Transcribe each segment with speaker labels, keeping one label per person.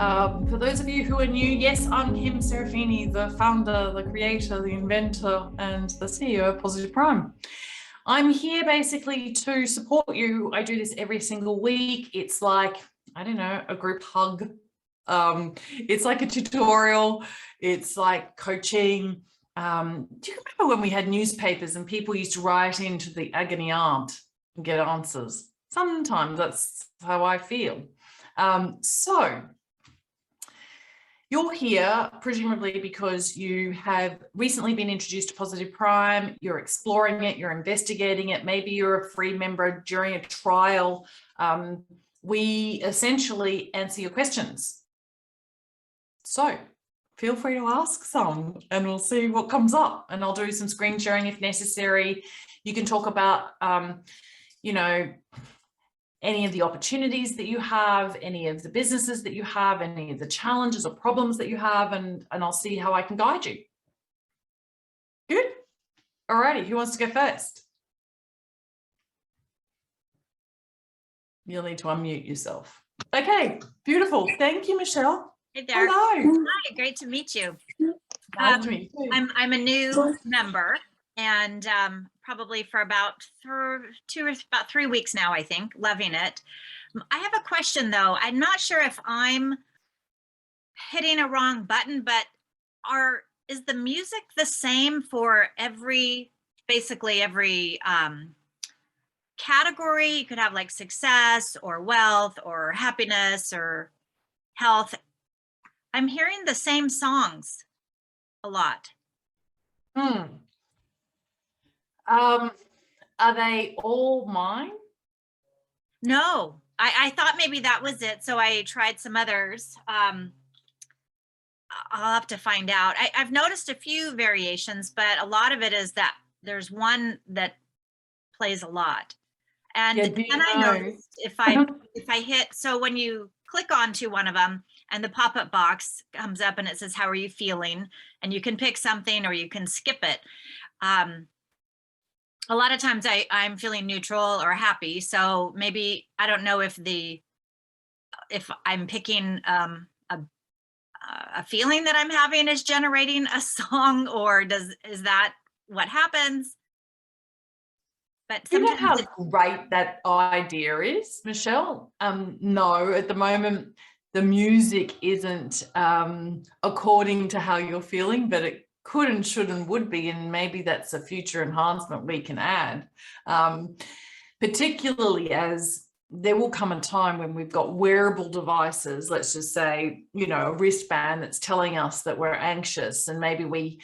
Speaker 1: For those of you who are new, yes, I'm Kim Serafini, the founder, the creator, the inventor, and the CEO of Positive Prime. I'm here basically to support you. I do this every single week. It's like, I don't know, a group hug. It's like a tutorial. It's like coaching. Do you remember when we had newspapers and people used to write into the agony aunt and get answers? Sometimes that's how I feel. So you're here presumably because you have recently been introduced to Positive Prime, you're exploring it, you're investigating it, maybe you're a free member during a trial. We essentially answer your questions. So feel free to ask some and we'll see what comes up, and I'll do some screen sharing if necessary. You can talk about, you know, any of the opportunities that you have, any of the businesses that you have, any of the challenges or problems that you have, and I'll see how I can guide you. Good? Alrighty, who wants to go first? You'll need to unmute yourself. Okay, beautiful. Thank you, Michelle.
Speaker 2: Hey there.
Speaker 1: Hello.
Speaker 2: Hi, great to meet you.
Speaker 1: Nice to meet you.
Speaker 2: I'm a new member, and probably for about 3 weeks now, I think. Loving it. I have a question though. I'm not sure if I'm hitting a wrong button, but is the music the same for basically every category? You could have like success or wealth or happiness or health. I'm hearing the same songs a lot.
Speaker 1: Are they all mine?
Speaker 2: No, I thought maybe that was it. So I tried some others. I'll have to find out. I've noticed a few variations, but a lot of it is that there's one that plays a lot. And then I noticed if I hit, so when you click onto one of them and the pop-up box comes up and it says, how are you feeling? And you can pick something or you can skip it. A lot of times I'm feeling neutral or happy. So maybe, I don't know if I'm picking a feeling that I'm having is generating a song, or is that what happens? But
Speaker 1: you know how great that idea is, Michelle? No, at the moment, the music isn't according to how you're feeling, but it could and should and would be, and maybe that's a future enhancement we can add, particularly as there will come a time when we've got wearable devices, let's just say, you know, a wristband that's telling us that we're anxious, and maybe we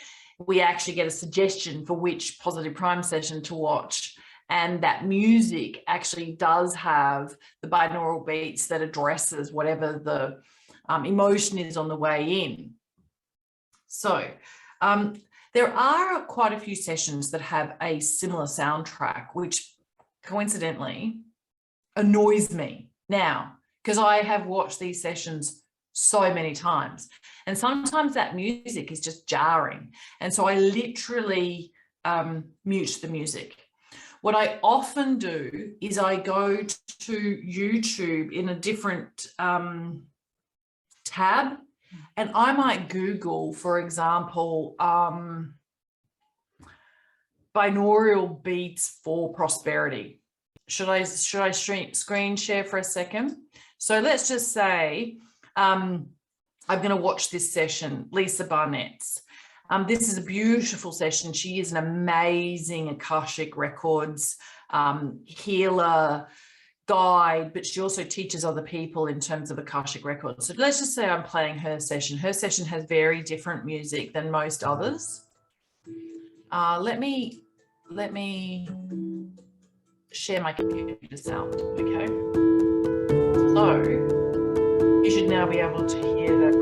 Speaker 1: actually get a suggestion for which Positive Prime session to watch. And that music actually does have the binaural beats that addresses whatever the emotion is on the way in. So there are quite a few sessions that have a similar soundtrack, which coincidentally annoys me now, because I have watched these sessions so many times, and sometimes that music is just jarring. And so I literally mute the music. What I often do is I go to YouTube in a different tab, and I might Google, for example, binaural beats for prosperity. Should I screen share for a second? So let's just say I'm going to watch this session, Lisa Barnett's. This is a beautiful session. She is an amazing Akashic Records healer, guide, but she also teaches other people in terms of Akashic Records. So let's just say I'm playing her session. Her session has very different music than most others. Let me share my computer sound, okay? So you should now be able to hear that.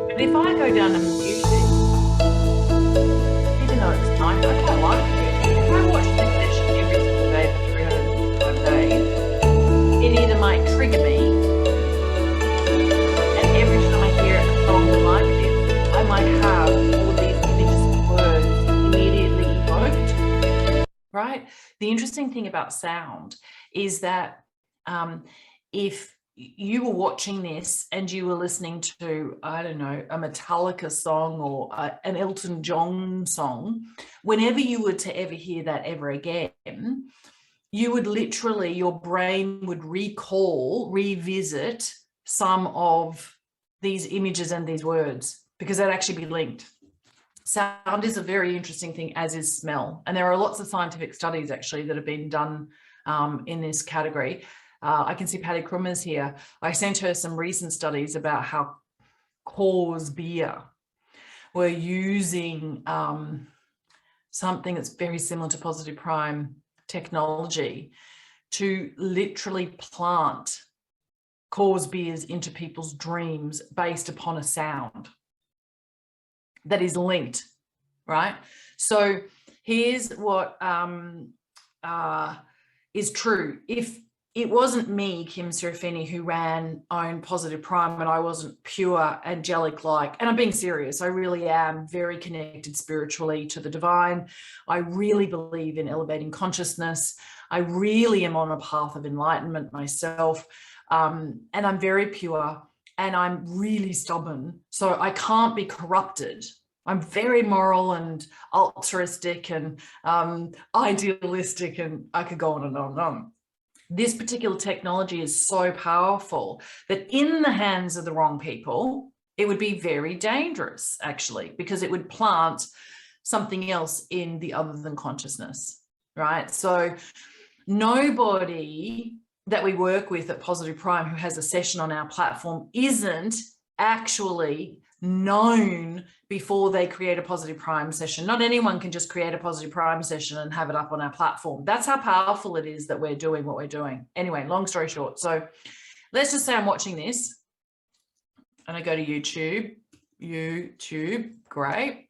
Speaker 1: But if I go down to music, even though it's nice, I quite like it. If I watch this session every single day for 365 days, it either might trigger me, and every time I hear a song like this, I might have all these images and words immediately evoked, right? The interesting thing about sound is that if you were watching this and you were listening to, I don't know, a Metallica song or an Elton John song, whenever you were to ever hear that ever again, you would literally, your brain would revisit some of these images and these words, because they'd actually be linked. Sound is a very interesting thing, as is smell. And there are lots of scientific studies actually that have been done in this category. I can see Patty Krummer's here. I sent her some recent studies about how Coors beer were using something that's very similar to positive prime technology to literally plant Coors beers into people's dreams based upon a sound that is linked, right? So here's what is true. If it wasn't me, Kim Serafini, who owned Positive Prime, and I wasn't pure angelic-like, and I'm being serious, I really am very connected spiritually to the divine. I really believe in elevating consciousness. I really am on a path of enlightenment myself. And I'm very pure, and I'm really stubborn. So I can't be corrupted. I'm very moral and altruistic and idealistic, and I could go on and on and on. This particular technology is so powerful that in the hands of the wrong people, it would be very dangerous, actually, because it would plant something else in the other than consciousness, right? So nobody that we work with at Positive Prime who has a session on our platform isn't actually known before they create a Positive Prime session. Not anyone can just create a Positive Prime session and have it up on our platform. That's how powerful it is that we're doing what we're doing. Anyway, long story short. So let's just say I'm watching this and I go to YouTube, great.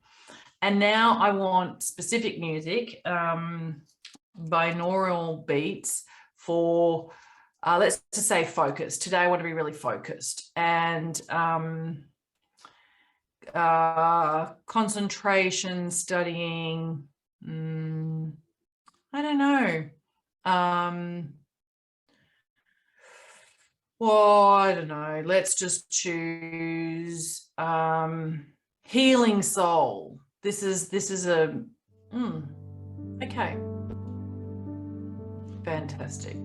Speaker 1: And now I want specific music, binaural beats for, let's just say focus. Today I want to be really focused, and concentration, studying, I don't know. Well, I don't know. Let's just choose healing soul. This is a okay. Fantastic.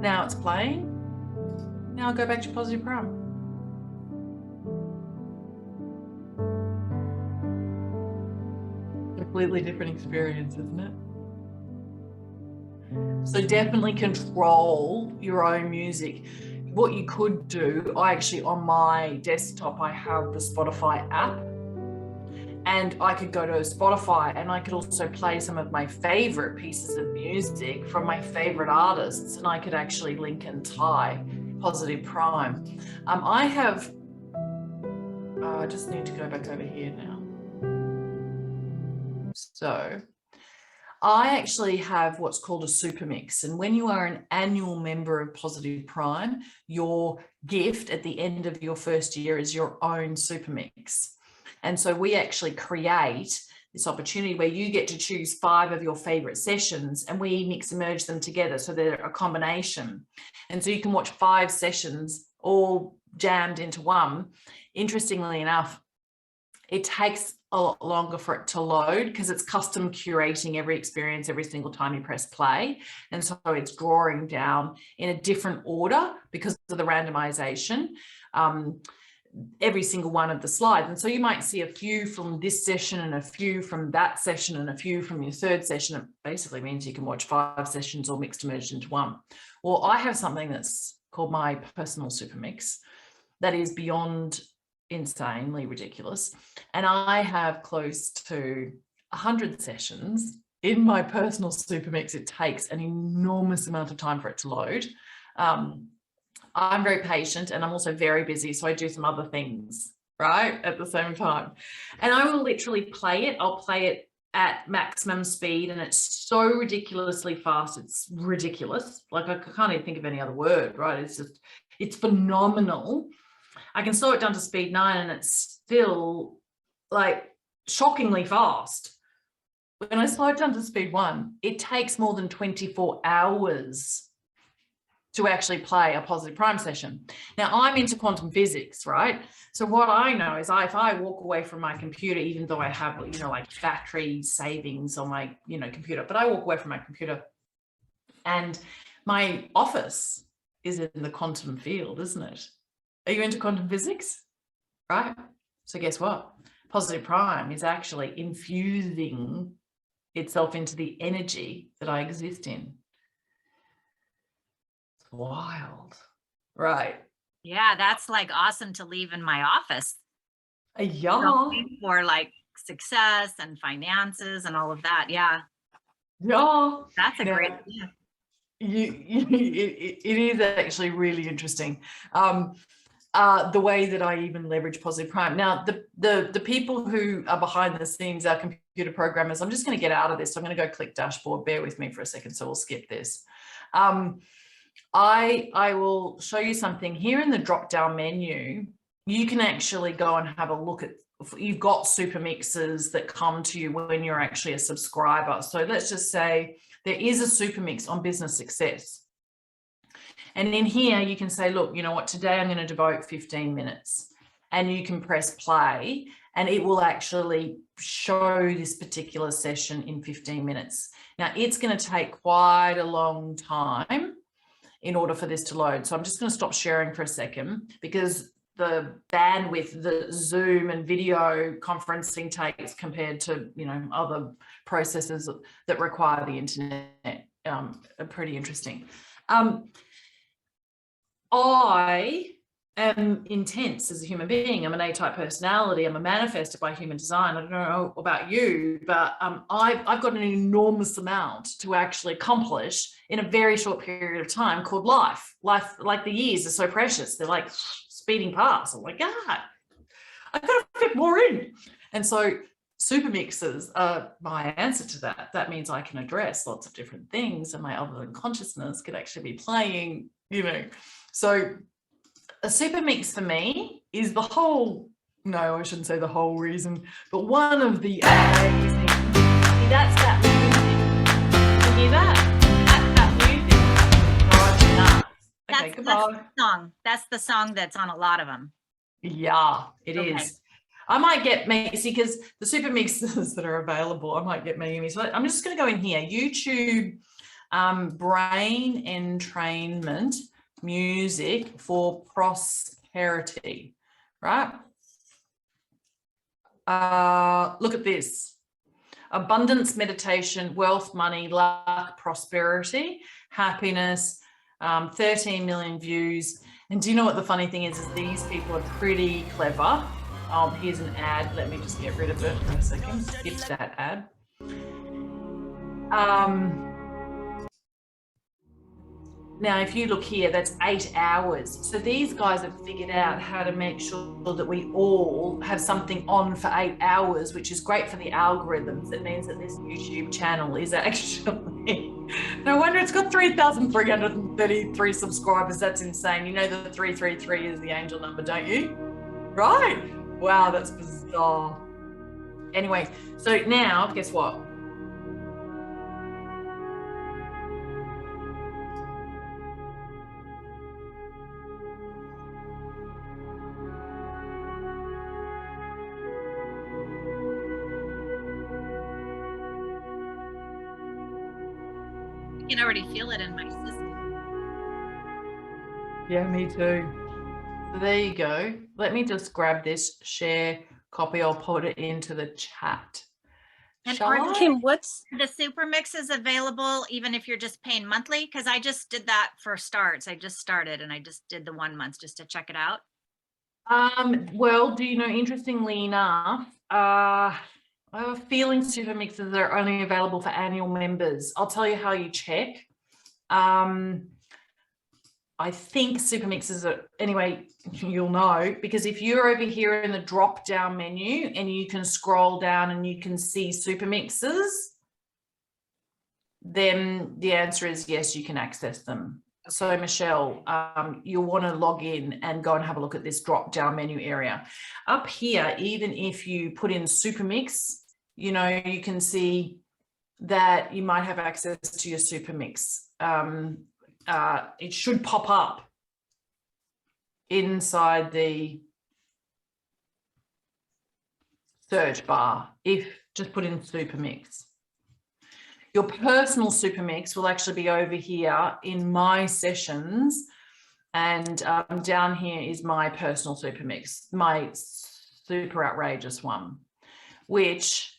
Speaker 1: Now it's playing. Now I'll go back to Positive Prime. Completely different experience, isn't it? So definitely control your own music. What you could do, I actually, on my desktop, I have the Spotify app, and I could go to Spotify and I could also play some of my favorite pieces of music from my favorite artists, and I could actually link and tie Positive Prime. I have, I just need to go back over here now. So I actually have what's called a super mix. And when you are an annual member of Positive Prime, your gift at the end of your first year is your own super mix. And so we actually create this opportunity where you get to choose 5 of your favorite sessions, and we mix and merge them together so they're a combination. And so you can watch 5 sessions all jammed into one. Interestingly enough, it takes a lot longer for it to load because it's custom curating every experience every single time you press play. And so it's drawing down in a different order because of the randomization, every single one of the slides. And so you might see a few from this session and a few from that session and a few from your third session. It basically means you can watch 5 sessions all mixed and merged into one. Well, I have something that's called my personal super mix that is beyond insanely ridiculous, and I have close to 100 sessions in my personal super mix. It takes an enormous amount of time for it to load. I'm very patient, and I'm also very busy, so I do some other things right at the same time, and I will literally play it. I'll play it at maximum speed, and it's so ridiculously fast. It's ridiculous. Like, I can't even think of any other word, right? It's phenomenal. I can slow it down to speed 9 and it's still like shockingly fast. When I slow it down to speed 1, it takes more than 24 hours to actually play a positive prime session. Now, I'm into quantum physics, right? So what I know is if I walk away from my computer, even though I have, you know, like battery savings on my, you know, computer, but I walk away from my computer and my office is in the quantum field, isn't it? Are you into quantum physics? Right? So guess what? Positive prime is actually infusing itself into the energy that I exist in. It's wild, right?
Speaker 2: Yeah, that's like awesome to leave in my office.
Speaker 1: Yeah.
Speaker 2: For like success and finances and all of that. Yeah.
Speaker 1: Yeah.
Speaker 2: That's a
Speaker 1: Now,
Speaker 2: great idea.
Speaker 1: it is actually really interesting. The way that I even leverage positive prime. Now, the people who are behind the scenes are computer programmers. I'm just going to get out of this. So I'm going to go click dashboard. Bear with me for a second. So we'll skip this. I will show you something here in the drop down menu. You can actually go and have a look at, you've got super mixes that come to you when you're actually a subscriber. So let's just say there is a super mix on business success. And in here, you can say, look, you know what, today I'm going to devote 15 minutes. And you can press play and it will actually show this particular session in 15 minutes. Now, it's going to take quite a long time in order for this to load. So I'm just going to stop sharing for a second because the bandwidth that Zoom and video conferencing takes compared to, you know, other processes that require the internet are pretty interesting. I am intense as a human being. I'm an A-type personality. I'm a manifestor by human design. I don't know about you, but I've got an enormous amount to actually accomplish in a very short period of time called life. Life, like the years are so precious. They're like speeding past. I'm like, God, I've got to fit more in. And so super mixes are my answer to that. That means I can address lots of different things and my other than consciousness could actually be playing, you know. So a super mix for me is the whole, no, I shouldn't say the whole reason, but one of the amazing, see, that's that music. You hear that? That's that music. Okay, goodbye.
Speaker 2: That's the song. That's the song that's on a lot of them.
Speaker 1: Yeah, it is. I might get me, see, because the super mixes that are available, I might get me. So I'm just going to go in here, YouTube, brain entrainment music for prosperity, right? Look at this. Abundance, meditation, wealth, money, luck, prosperity, happiness, 13 million views. And do you know what the funny thing is these people are pretty clever. Here's an ad. Let me just get rid of it for a second. Skip that ad. Now, if you look here, that's 8 hours. So these guys have figured out how to make sure that we all have something on for 8 hours, which is great for the algorithms. It means that this YouTube channel is actually, no wonder it's got 3,333 subscribers. That's insane. You know that 333 is the angel number, don't you? Right. Wow, that's bizarre. Anyway, so now, guess what?
Speaker 2: I can already feel it in my system.
Speaker 1: Yeah, me too. So there you go. Let me just grab this, share, copy. I'll put it into the chat.
Speaker 2: And
Speaker 3: Kim, what's
Speaker 2: the super mix is available even if you're just paying monthly? Because I just did that for starts. I just started and I just did the 1 month just to check it out.
Speaker 1: Well, do you know, interestingly enough, I have a feeling super mixes are only available for annual members. I'll tell you how you check. I think super mixes are, anyway, you'll know, because if you're over here in the drop down menu and you can scroll down and you can see super mixes, then the answer is yes, you can access them. So Michelle, you'll want to log in and go and have a look at this drop down menu area. Up here, even if you put in super mix, you know, you can see that you might have access to your super mix it should pop up inside the search bar. If just put in super mix. Your personal super mix will actually be over here in my sessions, and down here is my personal super mix, my super outrageous one, which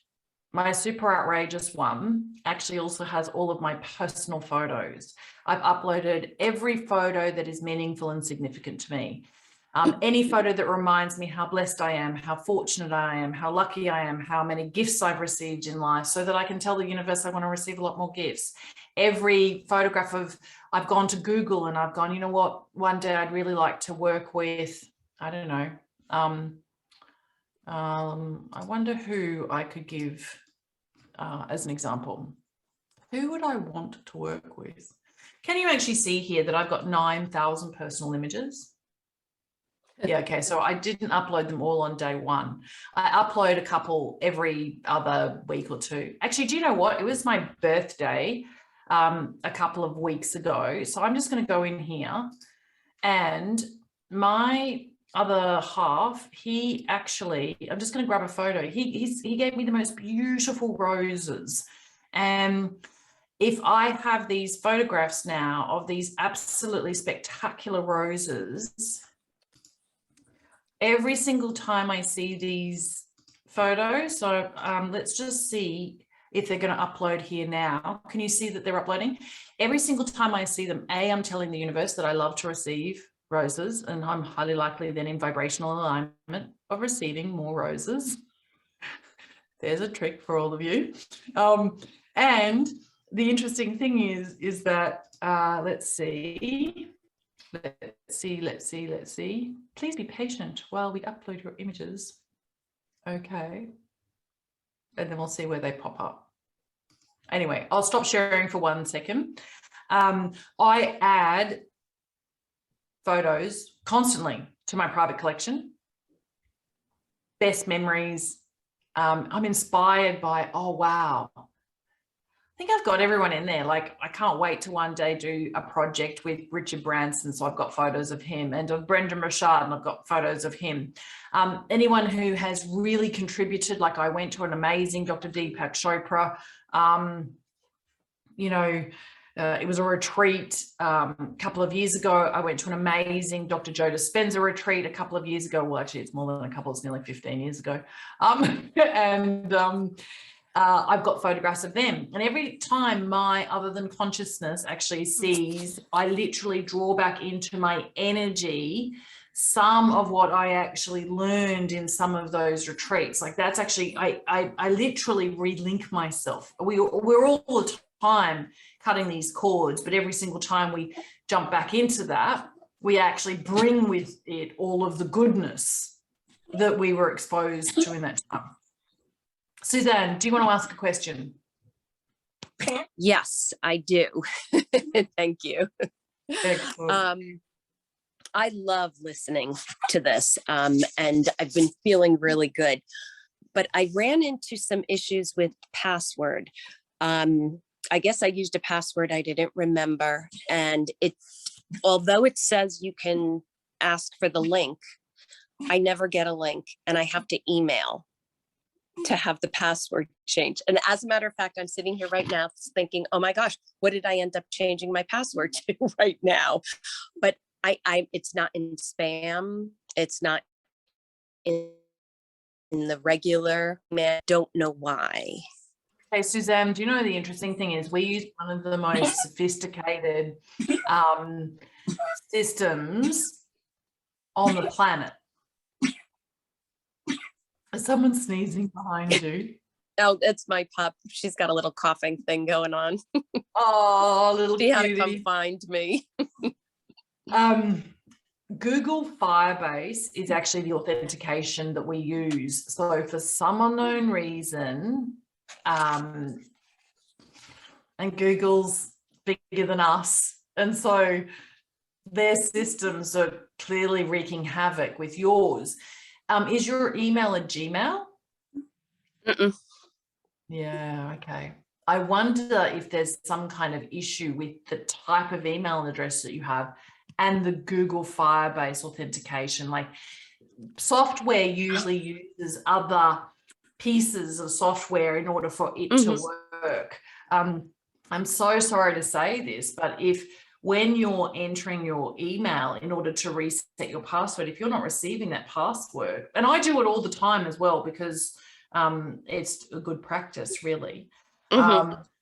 Speaker 1: my super outrageous one actually also has all of my personal photos. I've uploaded every photo that is meaningful and significant to me. Any photo that reminds me how blessed I am, how fortunate I am, how lucky I am, how many gifts I've received in life, so that I can tell the universe I want to receive a lot more gifts. Every photograph of, I've gone to Google and I've gone, you know what, one day I'd really like to work with, I don't know, I wonder who I could give as an example. Who would I want to work with? Can you actually see here that I've got 9,000 personal images? Yeah, okay, so I didn't upload them all on day one. I upload a couple every other week or two. Actually, do you know what? It was my birthday a couple of weeks ago. So I'm just going to go in here, and my other half, he actually, I'm just going to grab a photo. He gave me the most beautiful roses. And if I have these photographs now of these absolutely spectacular roses, every single time I see these photos, so let's just see if they're going to upload here now. Can you see that they're uploading? Every single time I see them, I'm telling the universe that I love to receive roses, and I'm highly likely then in vibrational alignment of receiving more roses. There's a trick for all of you. And the interesting thing is that, let's see. Please be patient while we upload your images. Okay. And then we'll see where they pop up. Anyway, I'll stop sharing for 1 second. I add photos constantly to my private collection. Best memories. I'm inspired by, oh, wow. I think I've got everyone in there. Like, I can't wait to one day do a project with Richard Branson. So I've got photos of him, and of Brendan Rashad, and I've got photos of him. Anyone who has really contributed, like I went to an amazing Dr. Deepak Chopra, you know, it was a retreat a couple of years ago. I went to an amazing Dr. Joe Dispenza retreat a couple of years ago. Well, actually, it's more than a couple, it's nearly 15 years ago. I've got photographs of them. And every time my other than consciousness actually sees, I literally draw back into my energy some of what I actually learned in some of those retreats. Like, that's actually, I literally relink myself. We're all the time cutting these cords, but every single time we jump back into that, we actually bring with it all of the goodness that we were exposed to in that time. Suzanne, do you want to ask a question?
Speaker 3: Yes, I do. Thank you.
Speaker 1: Excellent.
Speaker 3: I love listening to this, and I've been feeling really good, but I ran into some issues with password. I guess I used a password I didn't remember, and although it says you can ask for the link, I never get a link, and I have to email to have the password changed. And as a matter of fact, I'm sitting here right now thinking, oh my gosh, what did I end up changing my password to right now? But it's not in spam. It's not in the regular, I don't know why.
Speaker 1: Hey, Suzanne, do you know the interesting thing is we use one of the most sophisticated systems on the planet. Is someone sneezing behind you?
Speaker 3: Oh, it's my pup. She's got a little coughing thing going on.
Speaker 1: Oh, little
Speaker 3: She had to
Speaker 1: cutie.
Speaker 3: come find me.
Speaker 1: Google Firebase is actually the authentication that we use. So for some unknown reason, and Google's bigger than us, and so their systems are clearly wreaking havoc with yours. Is your email a Gmail?
Speaker 3: Mm-mm.
Speaker 1: Yeah, okay. I wonder if there's some kind of issue with the type of email address that you have and the Google Firebase authentication. Like, software usually uses other pieces of software in order for it to work. I'm so sorry to say this, but when you're entering your email in order to reset your password, if you're not receiving that password, and I do it all the time as well, because it's a good practice, really. Emailing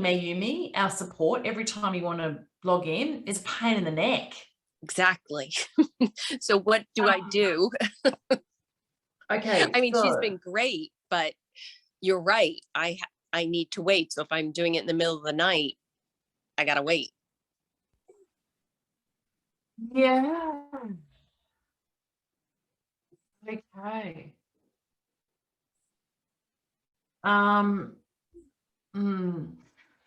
Speaker 1: Mayumi, our support, every time you want to log in is a pain in the neck.
Speaker 3: Exactly. So what do I do?
Speaker 1: Okay.
Speaker 3: I mean, she's been great, but you're right. I need to wait. So if I'm doing it in the middle of the night, I gotta wait.
Speaker 1: Yeah. Okay.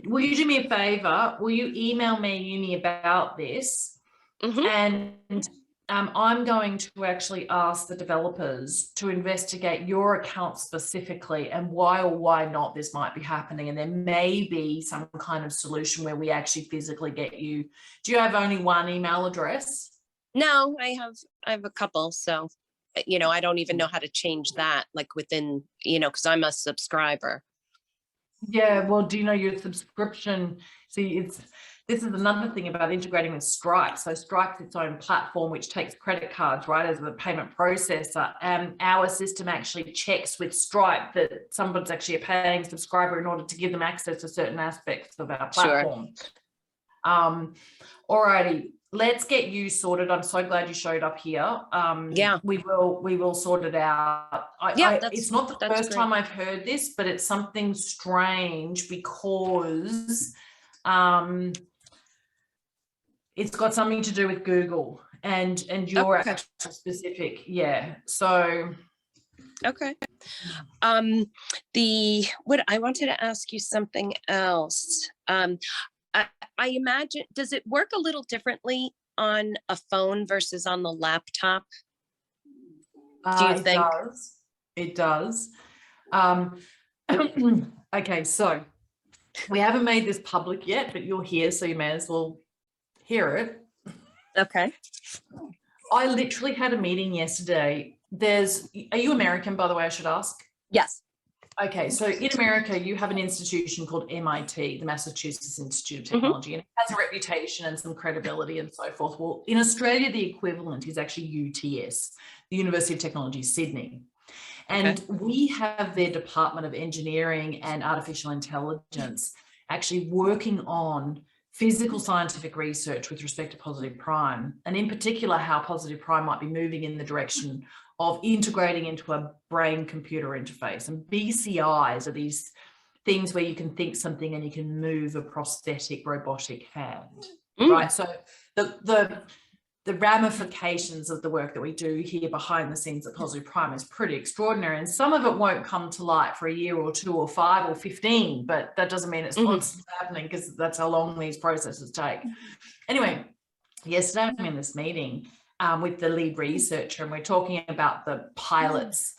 Speaker 1: Will you do me a favor? Will you email me, Uni, about this? And I'm going to actually ask the developers to investigate your account specifically and why or why not this might be happening. And there may be some kind of solution where we actually physically get you. Do you have only one email address?
Speaker 3: No, I have a couple. So, you know, I don't even know how to change that, like within, you know, because I'm a subscriber.
Speaker 1: Yeah, well, do you know your subscription? See, this is another thing about integrating with Stripe. So Stripe's its own platform which takes credit cards, right, as a payment processor. And our system actually checks with Stripe that someone's actually a paying subscriber in order to give them access to certain aspects of our platform. Sure. Alrighty, let's get you sorted. I'm so glad you showed up here.
Speaker 3: Yeah,
Speaker 1: we will sort it out. It's not the first time I've heard this, but it's something strange because it's got something to do with Google and your actual specific. Yeah. So.
Speaker 3: Okay. What I wanted to ask you something else. I imagine, does it work a little differently on a phone versus on the laptop? Do you think?
Speaker 1: It does. Okay, so we haven't made this public yet, but you're here, so you may as well hear it.
Speaker 3: Okay.
Speaker 1: I literally had a meeting yesterday. Are you American, by the way, I should ask?
Speaker 3: Yes.
Speaker 1: Okay, so in America, you have an institution called MIT, the Massachusetts Institute of Technology, and it has a reputation and some credibility and so forth. Well, in Australia, the equivalent is actually UTS, the University of Technology, Sydney. And we have their Department of Engineering and Artificial Intelligence actually working on physical scientific research with respect to positive prime, and in particular, how positive prime might be moving in the direction of integrating into a brain-computer interface. And BCIs are these things where you can think something and you can move a prosthetic robotic hand, right? So the ramifications of the work that we do here behind the scenes at Positive Prime is pretty extraordinary. And some of it won't come to light for a year or 2 or 5 or 15, but that doesn't mean it's not happening, because that's how long these processes take. Anyway, yesterday I'm in this meeting with the lead researcher, and we're talking about the pilots.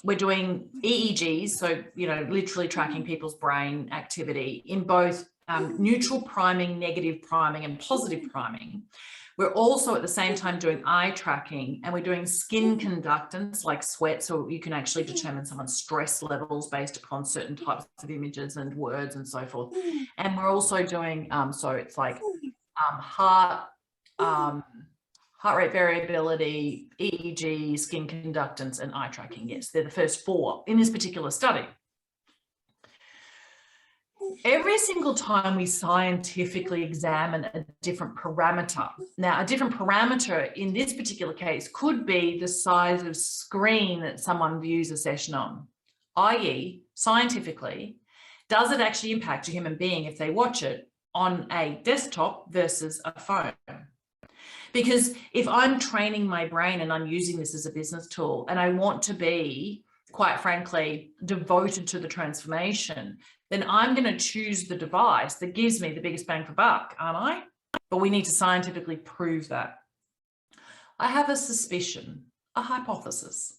Speaker 1: We're doing EEGs, so, you know, literally tracking people's brain activity in both neutral priming, negative priming, and positive priming. We're also at the same time doing eye tracking, and we're doing skin conductance like sweat, so you can actually determine someone's stress levels based upon certain types of images and words and so forth. And we're also doing, so it's like heart rate variability, EEG, skin conductance, and eye tracking. Yes, they're the first 4 in this particular study. Every single time we scientifically examine a different parameter. Now, a different parameter in this particular case could be the size of screen that someone views a session on, i.e., scientifically, does it actually impact a human being if they watch it on a desktop versus a phone? Because if I'm training my brain and I'm using this as a business tool, and I want to be, quite frankly, devoted to the transformation, then I'm going to choose the device that gives me the biggest bang for buck, aren't I? But we need to scientifically prove that. I have a suspicion, a hypothesis,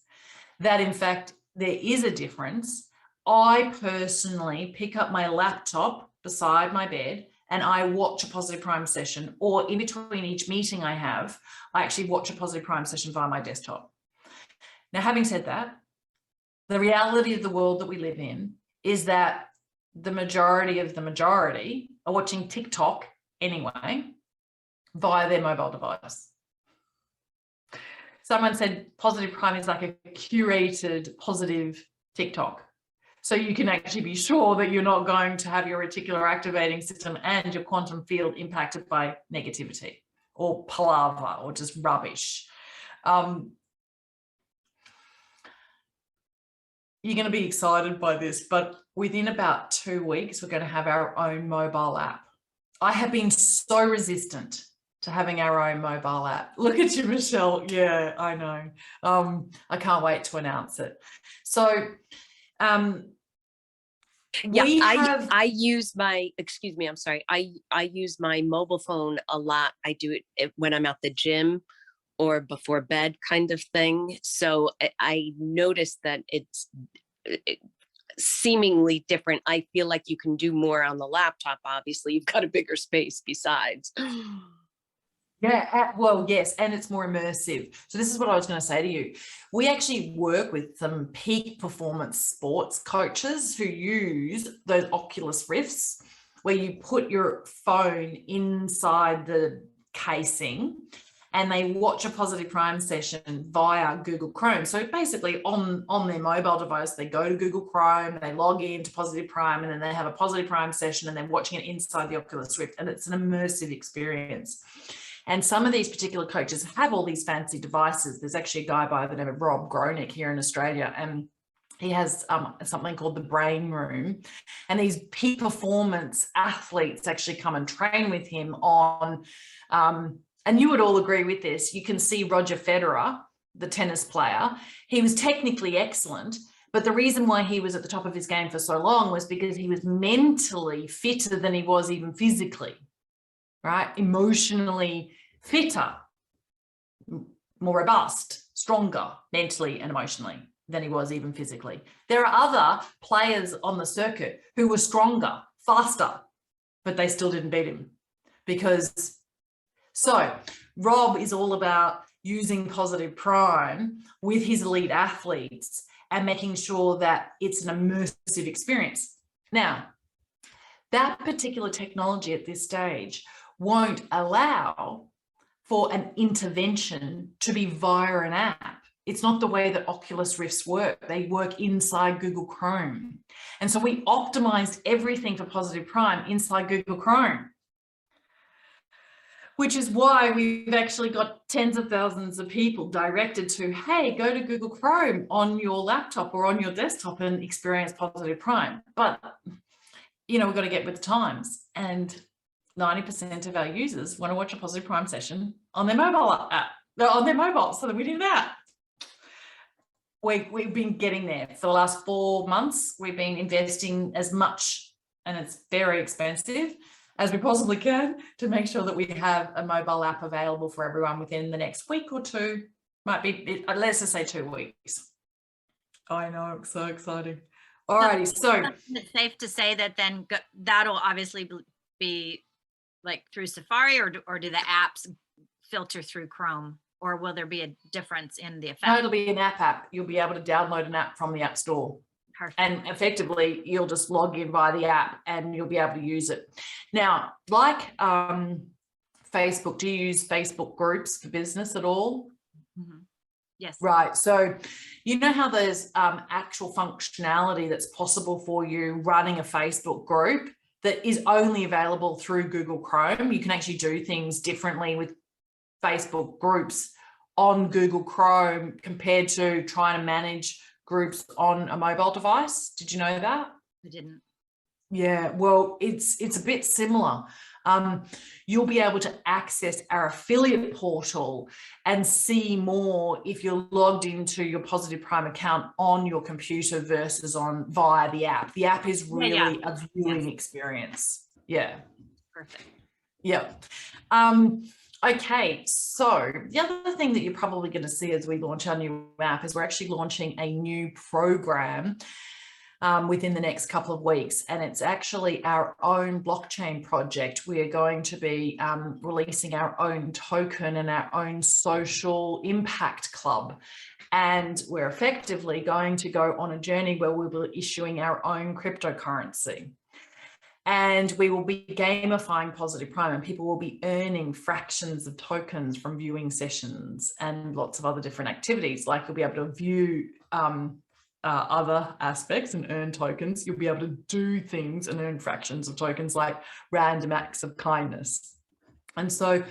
Speaker 1: that in fact there is a difference I personally pick up my laptop beside my bed and I watch a Positive Prime session, or in between each meeting I have, I actually watch a Positive Prime session via my desktop. Now, having said that, the reality of the world that we live in is that the majority of the majority are watching TikTok anyway via their mobile device. Someone said Positive Prime is like a curated positive TikTok. So you can actually be sure that you're not going to have your reticular activating system and your quantum field impacted by negativity or palaver or just rubbish. You're going to be excited by this, but within about 2 weeks, we're going to have our own mobile app. I have been so resistant to having our own mobile app. Look at you, Michelle. Yeah, I know. I can't wait to announce it. So,
Speaker 3: I use my, excuse me, I'm sorry. I use my mobile phone a lot. I do it when I'm at the gym or before bed kind of thing. So I noticed that it's seemingly different. I feel like you can do more on the laptop. Obviously, you've got a bigger space besides.
Speaker 1: Yeah, well, yes, and it's more immersive. So this is what I was going to say to you. We actually work with some peak performance sports coaches who use those Oculus Rifts, where you put your phone inside the casing and they watch a Positive Prime session via Google Chrome. So basically on their mobile device, they go to Google Chrome, they log into Positive Prime, and then they have a Positive Prime session and they're watching it inside the Oculus Rift, and it's an immersive experience. And some of these particular coaches have all these fancy devices. There's actually a guy by the name of Rob Gronick here in Australia, and he has something called the Brain Room. And these peak performance athletes actually come and train with him on, and you would all agree with this, you can see Roger Federer, the tennis player. He was technically excellent, but the reason why he was at the top of his game for so long was because he was mentally fitter than he was even physically, right? Emotionally fitter, more robust, stronger mentally and emotionally than he was even physically. There are other players on the circuit who were stronger, faster, but they still didn't beat him. So Rob is all about using Positive Prime with his elite athletes and making sure that it's an immersive experience. Now, that particular technology at this stage won't allow for an intervention to be via an app. It's not the way that Oculus Rifts work. They work inside Google Chrome. And so we optimized everything for Positive Prime inside Google Chrome, which is why we've actually got tens of thousands of people directed to, hey, go to Google Chrome on your laptop or on your desktop and experience Positive Prime. But, you know, we've got to get with the times. And 90% of our users want to watch a Positive Prime session on their mobile app, on their mobile, so that we do that. We've been getting there for the last 4 months. We've been investing as much, and it's very expensive, as we possibly can to make sure that we have a mobile app available for everyone within the next week or two. Might be, let's just say 2 weeks. I know, it's so exciting. Alrighty, so
Speaker 2: it's safe to say that then that'll obviously be like through Safari, or do the apps filter through Chrome, or will there be a difference in the effect?
Speaker 1: No, it'll be an app. You'll be able to download an app from the App Store.
Speaker 2: Perfect.
Speaker 1: And effectively, you'll just log in via the app and you'll be able to use it. Now, like Facebook, do you use Facebook groups for business at all?
Speaker 2: Mm-hmm. Yes.
Speaker 1: Right. So you know how there's actual functionality that's possible for you running a Facebook group that is only available through Google Chrome. You can actually do things differently with Facebook groups on Google Chrome compared to trying to manage groups on a mobile device. Did you know that?
Speaker 2: I didn't.
Speaker 1: Yeah, well, it's a bit similar. You'll be able to access our affiliate portal and see more if you're logged into your Positive Prime account on your computer versus on via the app. The app is really a viewing experience. Yeah.
Speaker 2: Perfect.
Speaker 1: Yeah. Okay, so the other thing that you're probably going to see as we launch our new app is we're actually launching a new program within the next couple of weeks. And it's actually our own blockchain project. We are going to be releasing our own token and our own social impact club. And we're effectively going to go on a journey where we'll be issuing our own cryptocurrency. And we will be gamifying Positive Prime, and people will be earning fractions of tokens from viewing sessions and lots of other different activities. Like you'll be able to view other aspects and earn tokens. You'll be able to do things and earn fractions of tokens, like random acts of kindness. And so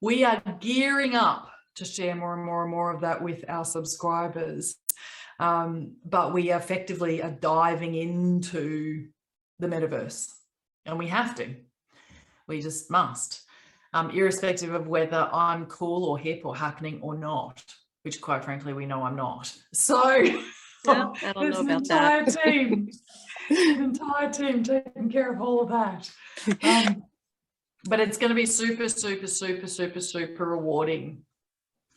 Speaker 1: we are gearing up to share more and more and more of that with our subscribers. But we effectively are diving into the metaverse. And we have to. We just must, irrespective of whether I'm cool or hip or happening or not, which quite frankly, we know I'm not. So
Speaker 3: Well, I don't know about that.
Speaker 1: An entire team taking care of all of that. But it's going to be super, super, super, super, super rewarding.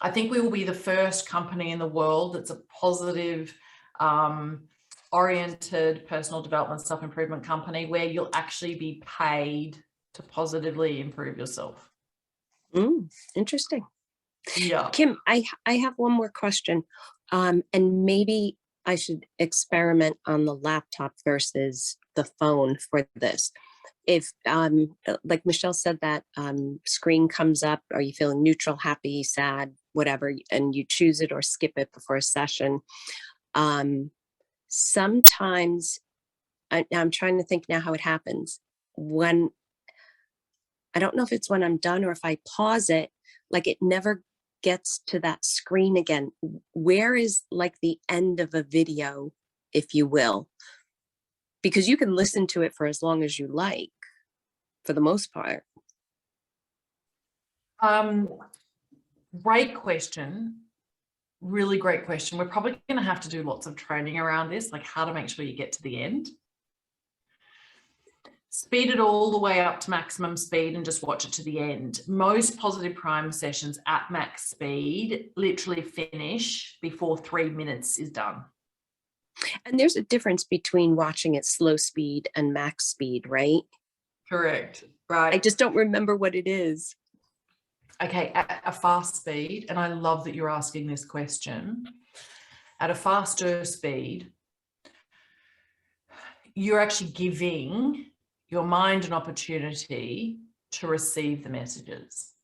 Speaker 1: I think we will be the first company in the world that's a positive, oriented personal development, self-improvement company where you'll actually be paid to positively improve yourself.
Speaker 3: Interesting.
Speaker 1: Yeah.
Speaker 3: Kim, I have one more question. And maybe I should experiment on the laptop versus the phone for this. If, like Michelle said, that screen comes up, are you feeling neutral, happy, sad, whatever, and you choose it or skip it before a session. Sometimes I'm trying to think now how it happens. When I don't know if it's when I'm done or if I pause it, like it never gets to that screen again. Where is like the end of a video, if you will? Because you can listen to it for as long as you like, for the most part.
Speaker 1: Great question. Really great question. We're probably going to have to do lots of training around this, like how to make sure you get to the end. Speed it all the way up to maximum speed and just watch it to the end. Most Positive Prime sessions at max speed literally finish before 3 minutes is done.
Speaker 3: And there's a difference between watching at slow speed and max speed, right?
Speaker 1: Correct. Right.
Speaker 3: I just don't remember what it is.
Speaker 1: Okay, at a fast speed, and I love that you're asking this question, at a faster speed, you're actually giving your mind an opportunity to receive the messages.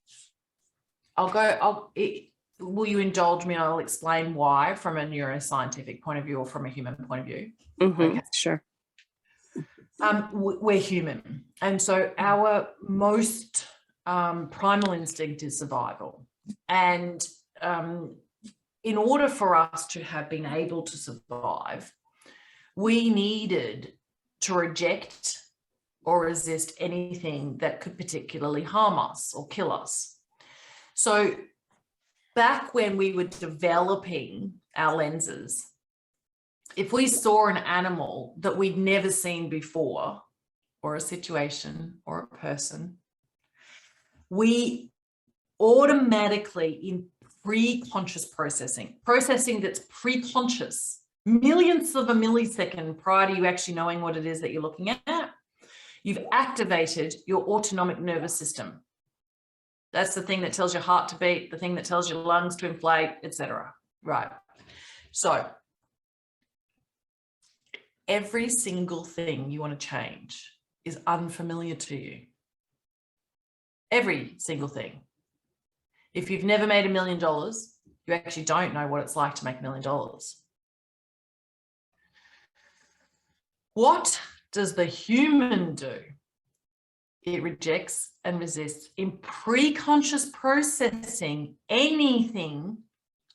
Speaker 1: Will you indulge me? I'll explain why from a neuroscientific point of view or from a human point of view.
Speaker 3: Okay. Sure.
Speaker 1: We're human. And so our most primal instinct is survival. And in order for us to have been able to survive, we needed to reject or resist anything that could particularly harm us or kill us. So back when we were developing our lenses, if we saw an animal that we'd never seen before, or a situation or a person, we automatically, in pre-conscious processing that's pre-conscious, millionths of a millisecond prior to you actually knowing what it is that you're looking at, you've activated your autonomic nervous system. That's the thing that tells your heart to beat, the thing that tells your lungs to inflate, etc. Right. So every single thing you want to change is unfamiliar to you. Every single thing. If you've never made $1 million, you actually don't know what it's like to make $1 million. What does the human do? It rejects and resists in pre-conscious processing anything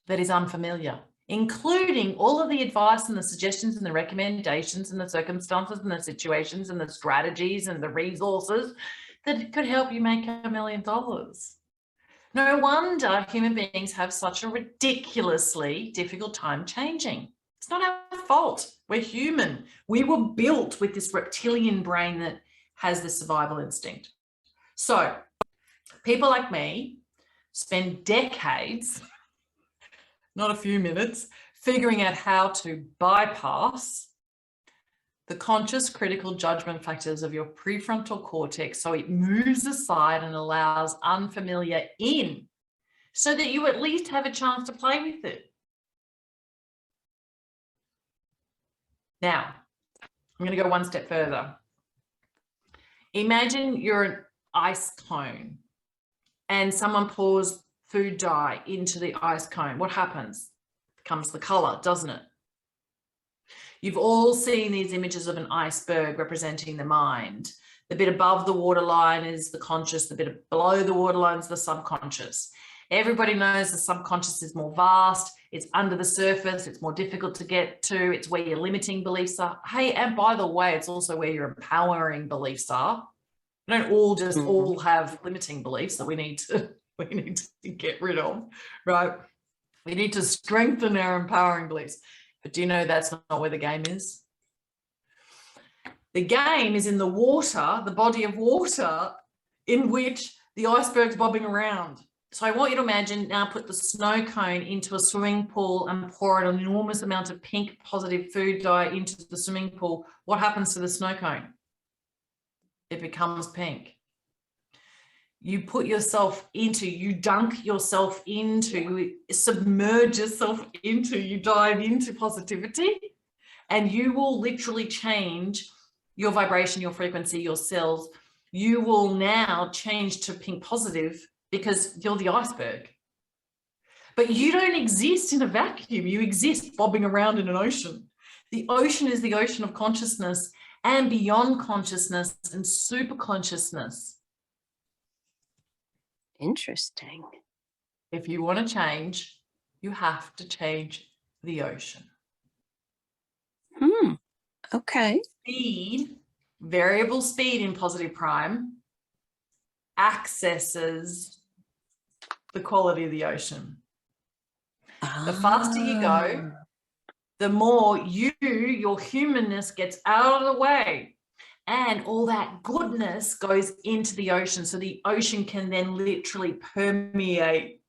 Speaker 1: that is unfamiliar, including all of the advice and the suggestions and the recommendations and the circumstances and the situations and the strategies and the resources that could help you make $1 million. No wonder human beings have such a ridiculously difficult time changing. It's not our fault. We're human. We were built with this reptilian brain that has the survival instinct. So people like me spend decades, not a few minutes, figuring out how to bypass the conscious critical judgment factors of your prefrontal cortex, so it moves aside and allows unfamiliar in, so that you at least have a chance to play with it. Now, I'm going to go one step further. Imagine you're an ice cone and someone pours food dye into the ice cone. What happens? It becomes the color, doesn't it? You've all seen these images of an iceberg representing the mind. The bit above the waterline is the conscious, the bit below the waterline is the subconscious. Everybody knows the subconscious is more vast, it's under the surface, it's more difficult to get to, it's where your limiting beliefs are. Hey, and by the way, it's also where your empowering beliefs are. We don't all just all have limiting beliefs that we need to get rid of, right? We need to strengthen our empowering beliefs. But do you know that's not where the game is? The game is in the water, the body of water in which the iceberg's bobbing around. So I want you to imagine now put the snow cone into a swimming pool and pour an enormous amount of pink positive food dye into the swimming pool. What happens to the snow cone? It becomes pink. You put yourself into, you dunk yourself into, you submerge yourself into, you dive into positivity, and you will literally change your vibration, your frequency, your cells. You will now change to pink positive because you're the iceberg. But you don't exist in a vacuum. You exist bobbing around in an ocean. The ocean is the ocean of consciousness and beyond consciousness and super consciousness.
Speaker 3: Interesting.
Speaker 1: If you want to change, you have to change the ocean.
Speaker 3: Okay.
Speaker 1: Speed, variable speed in positive prime accesses the quality of the ocean. The faster you go, the more your humanness gets out of the way, and all that goodness goes into the ocean. So the ocean can then literally permeate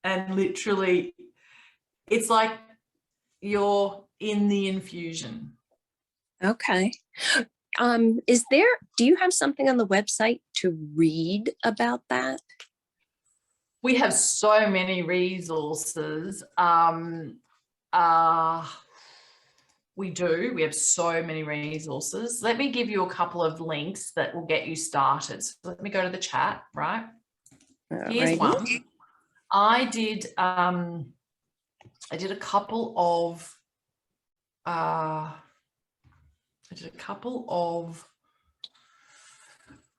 Speaker 1: and literally, it's like you're in the infusion.
Speaker 3: Okay. Do you have something on the website to read about that?
Speaker 1: We have so many resources. We do. We have so many resources. Let me give you a couple of links that will get you started. So let me go to the chat, right? Here's one. I did a couple of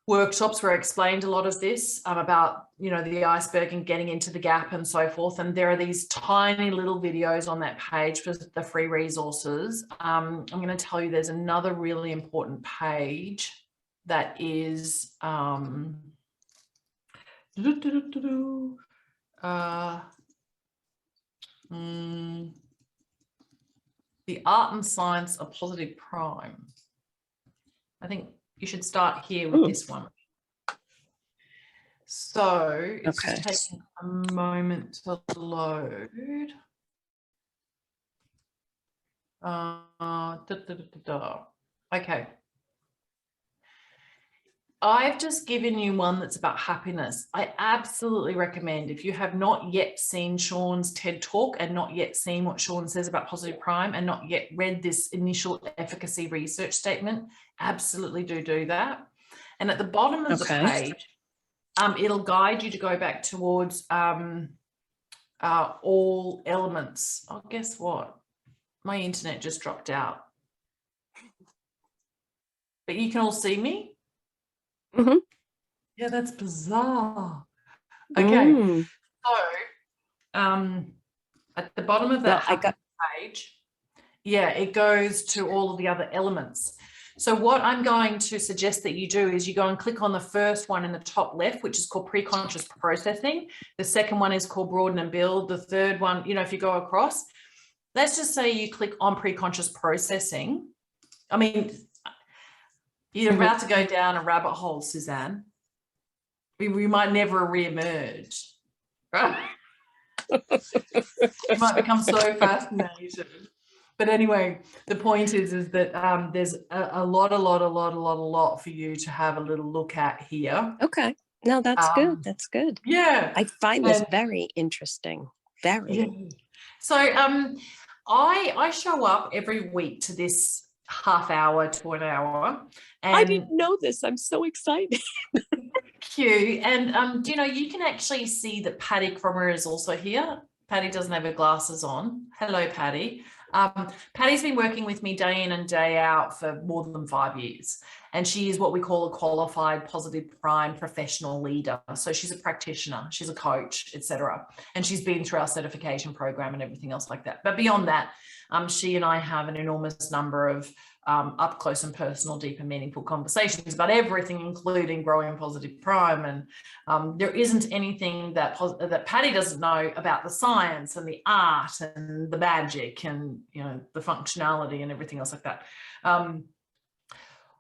Speaker 1: workshops where I explained a lot of this about, the iceberg and getting into the gap and so forth. And there are these tiny little videos on that page for the free resources. I'm going to tell you there's another really important page that is the art and science of positive prime. I think you should start here with this one. So it's just taking a moment to load. Okay. I've just given you one that's about happiness. I absolutely recommend, if you have not yet seen Sean's TED Talk and not yet seen what Sean says about positive prime and not yet read this initial efficacy research statement, absolutely do that. And at the bottom of the page, it'll guide you to go back towards all elements. Oh, guess what? My internet just dropped out. But you can all see me?
Speaker 3: Mm-hmm.
Speaker 1: Yeah, that's bizarre. Okay. So at the bottom of that page, it goes to all of the other elements. So what I'm going to suggest that you do is you go and click on the first one in the top left, which is called pre-conscious processing. The second one is called broaden and build. The third one, if you go across, let's just say you click on pre-conscious processing. I mean, you're about to go down a rabbit hole, Suzanne. We might never re-emerge, right? You might become so fascinated But anyway, the point is that there's a lot for you to have a little look at here.
Speaker 3: Okay. No, that's good. That's good.
Speaker 1: Yeah.
Speaker 3: I find this very interesting. Very.
Speaker 1: Yeah. So I show up every week to this half hour to an hour. And
Speaker 3: I didn't know this. I'm so excited.
Speaker 1: cute. And do you know, you can actually see that Patty Cromer is also here. Patty doesn't have her glasses on. Hello, Patty. Patty's been working with me day in and day out for more than 5 years. And she is what we call a qualified positive prime professional leader. So she's a practitioner, she's a coach, etc. And she's been through our certification program and everything else like that. But beyond that, she and I have an enormous number of up close and personal, deep and meaningful conversations about everything, including growing positive prime. And there isn't anything that Patty doesn't know about the science and the art and the magic and, you know, the functionality and everything else like that.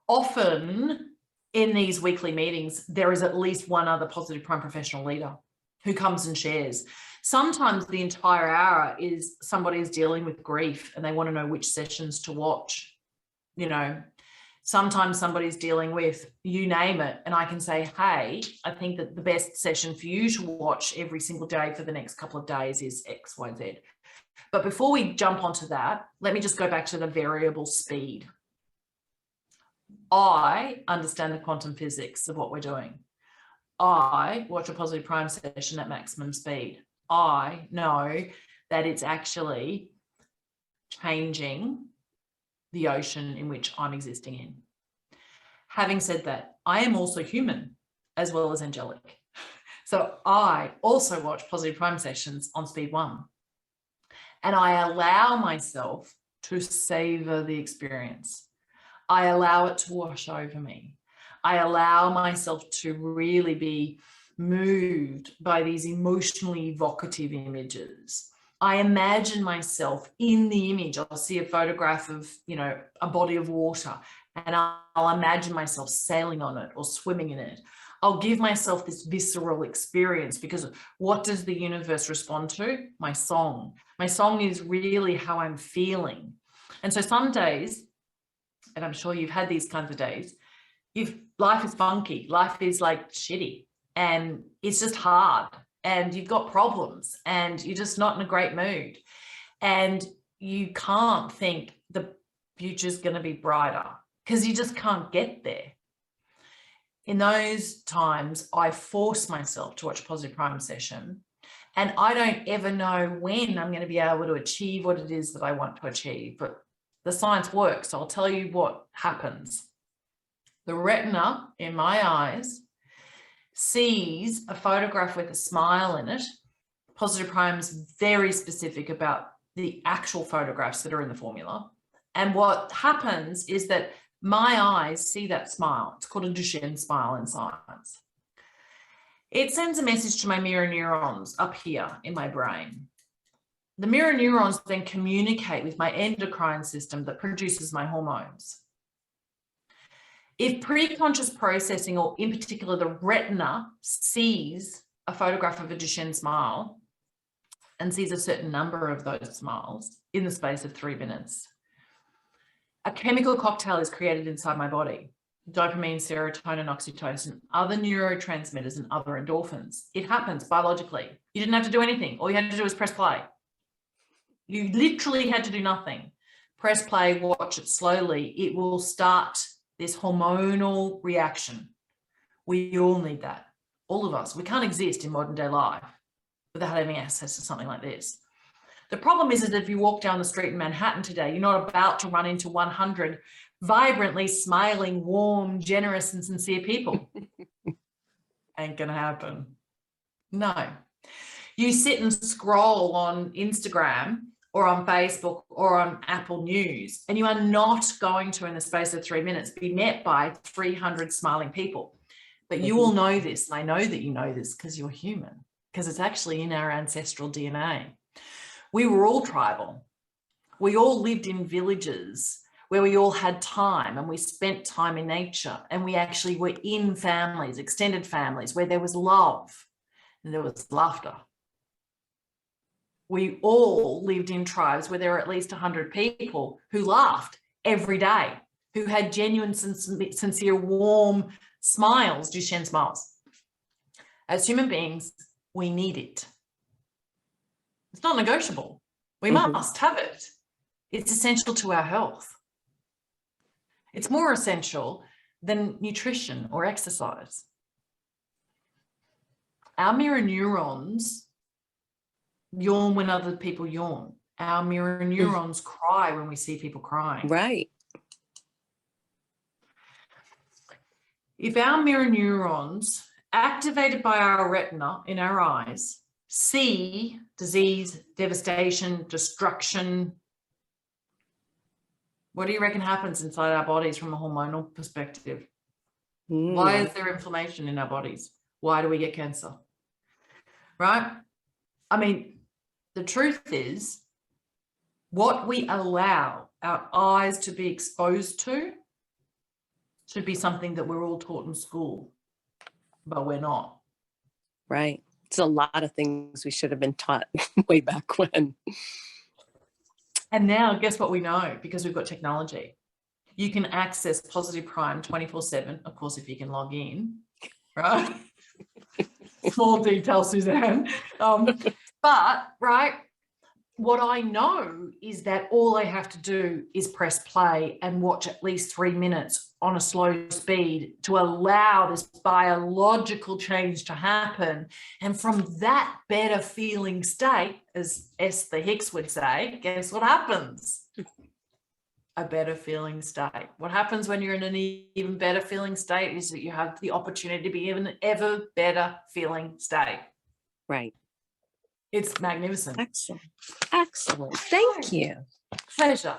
Speaker 1: Often in these weekly meetings, there is at least one other positive prime professional leader who comes and shares. Sometimes the entire hour is somebody's dealing with grief and they want to know which sessions to watch. You know, sometimes somebody's dealing with, you name it, and I can say, hey, I think that the best session for you to watch every single day for the next couple of days is X, Y, Z. But before we jump onto that, let me just go back to the variable speed. I understand the quantum physics of what we're doing. I watch a positive prime session at maximum speed. I know that it's actually changing the ocean in which I'm existing in. Having said that, I am also human as well as angelic. So I also watch positive prime sessions on speed 1. And I allow myself to savor the experience. I allow it to wash over me. I allow myself to really be moved by these emotionally evocative images. I imagine myself in the image. I'll see a photograph of, you know, a body of water, and I'll imagine myself sailing on it or swimming in it. I'll give myself this visceral experience, because what does the universe respond to? My song. My song is really how I'm feeling. And so some days, and I'm sure you've had these kinds of days, life is funky, life is like shitty, and it's just hard, and you've got problems, and you're just not in a great mood, and you can't think the future's going to be brighter because you just can't get there. In those times, I force myself to watch a positive prime session, and I don't ever know when I'm going to be able to achieve what it is that I want to achieve, but the science works. So I'll tell you what happens. The retina in my eyes sees a photograph with a smile in it. Positive prime is very specific about the actual photographs that are in the formula. And what happens is that my eyes see that smile. It's called a Duchenne smile in science. It sends a message to my mirror neurons up here in my brain. The mirror neurons then communicate with my endocrine system that produces my hormones. If pre-conscious processing, or in particular the retina, sees a photograph of a Duchenne smile and sees a certain number of those smiles in the space of 3 minutes, a chemical cocktail is created inside my body: dopamine, serotonin, oxytocin, other neurotransmitters, and other endorphins. It happens biologically. You didn't have to do anything. All you had to do was press play. You literally had to do nothing. Press play, watch it slowly. It will start this hormonal reaction. We all need that. All of us. We can't exist in modern day life without having access to something like this. The problem is that if you walk down the street in Manhattan today, you're not about to run into 100 vibrantly smiling, warm, generous, and sincere people. Ain't gonna happen. No. You sit and scroll on Instagram or on Facebook or on Apple News, and you are not going to, in the space of 3 minutes, be met by 300 smiling people. But you all know this, and I know that you know this because you're human, because it's actually in our ancestral DNA. We were all tribal. We all lived in villages where we all had time, and we spent time in nature, and we actually were in families, extended families, where there was love and there was laughter. we all lived in tribes where there were at least 100 people who laughed every day, who had genuine, sincere, warm smiles, Duchenne smiles. As human beings, we need it. It's not negotiable. We must have it. It's essential to our health. It's more essential than nutrition or exercise. Our mirror neurons yawn when other people yawn. Our mirror neurons cry when we see people crying.
Speaker 3: Right.
Speaker 1: If our mirror neurons, activated by our retina in our eyes, see disease, devastation, destruction, what do you reckon happens inside our bodies from a hormonal perspective? Why is there inflammation in our bodies? Why do we get cancer? Right? I mean, the truth is, what we allow our eyes to be exposed to should be something that we're all taught in school, but we're not.
Speaker 3: Right. It's a lot of things we should have been taught way back when.
Speaker 1: And now, guess what we know? Because we've got technology. You can access Positive Prime 24/7, of course, if you can log in, right? Small detail, Suzanne. But, right, what I know is that all I have to do is press play and watch at least 3 minutes on a slow speed to allow this biological change to happen. And from that better feeling state, as Esther Hicks would say, guess what happens? A better feeling state. What happens when you're in an even better feeling state is that you have the opportunity to be in an ever better feeling state.
Speaker 3: Right.
Speaker 1: It's magnificent.
Speaker 3: Excellent. Excellent. Thank you.
Speaker 1: Pleasure.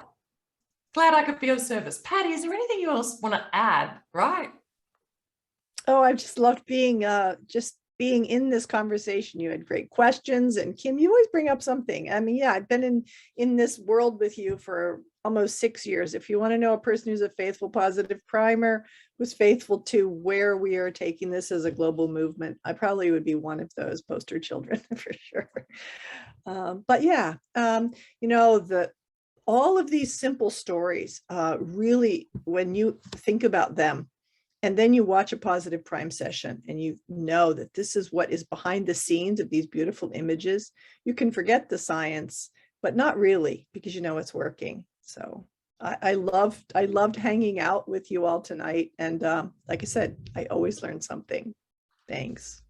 Speaker 1: Glad I could be of service. Patty, is there anything you else want to add? Right.
Speaker 4: Oh, I've just loved being in this conversation. You had great questions, and Kim, you always bring up something. I mean, yeah, I've been in this world with you for almost 6 years. If you want to know a person who's a faithful positive primer, who's faithful to where we are taking this as a global movement, I probably would be one of those poster children for sure. But yeah, all of these simple stories, really, when you think about them, and then you watch a positive prime session and you know that this is what is behind the scenes of these beautiful images, you can forget the science, but not really, because you know it's working. So I loved hanging out with you all tonight. And like I said, I always learn something. Thanks.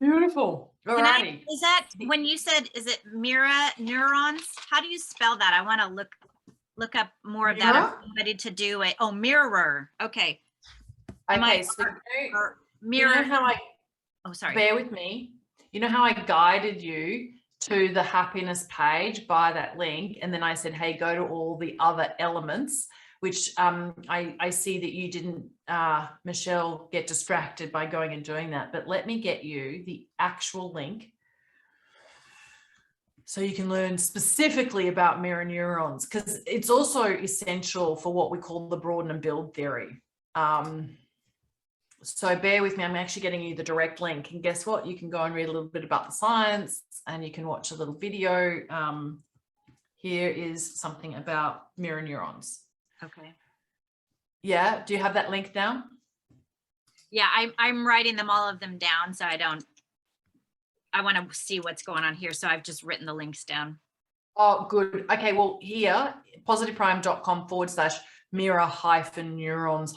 Speaker 1: Beautiful. All righty.
Speaker 2: Is that when you said, is it mirror neurons? How do you spell that? I want to look up more of that. I'm ready to do it. Oh, mirror. Okay.
Speaker 1: Okay. So
Speaker 2: mirror.
Speaker 1: You know how
Speaker 2: oh, sorry.
Speaker 1: Bear with me. You know how I guided you to the happiness page by that link, and then I said, hey, go to all the other elements, which I see that you didn't, Michelle, get distracted by going and doing that. But let me get you the actual link so you can learn specifically about mirror neurons, because it's also essential for what we call the broaden and build theory. So bear with me, I'm actually getting you the direct link, and guess what? You can go and read a little bit about the science, and you can watch a little video. Here is something about mirror neurons.
Speaker 2: Okay.
Speaker 1: Yeah, do you have that link down?
Speaker 2: Yeah, I'm writing all of them down, so I want to see what's going on here. So I've just written the links down.
Speaker 1: Oh, good. Okay, well, here, positiveprime.com/mirror-neurons- mirror-neurons,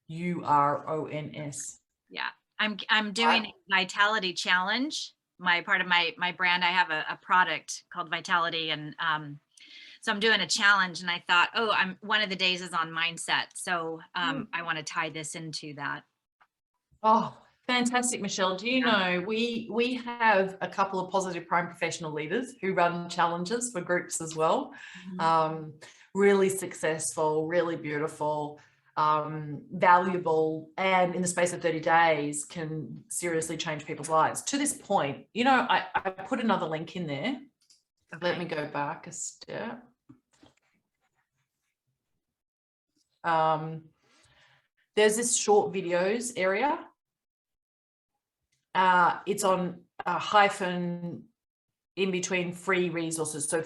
Speaker 1: neurons.
Speaker 2: Yeah, I'm doing a vitality challenge. Part of my brand, I have a product called Vitality, and so I'm doing a challenge, and I thought, oh, one of the days is on mindset, so I want to tie this into that.
Speaker 1: Oh, fantastic, Michelle. Do you know we have a couple of Positive Prime professional leaders who run challenges for groups as well.
Speaker 2: Mm-hmm.
Speaker 1: Really successful, really beautiful, valuable, and in the space of 30 days can seriously change people's lives. To this point, you know, I put another link in there. Okay. Let me go back a step. there's this short videos area. It's on a hyphen in between free resources. So /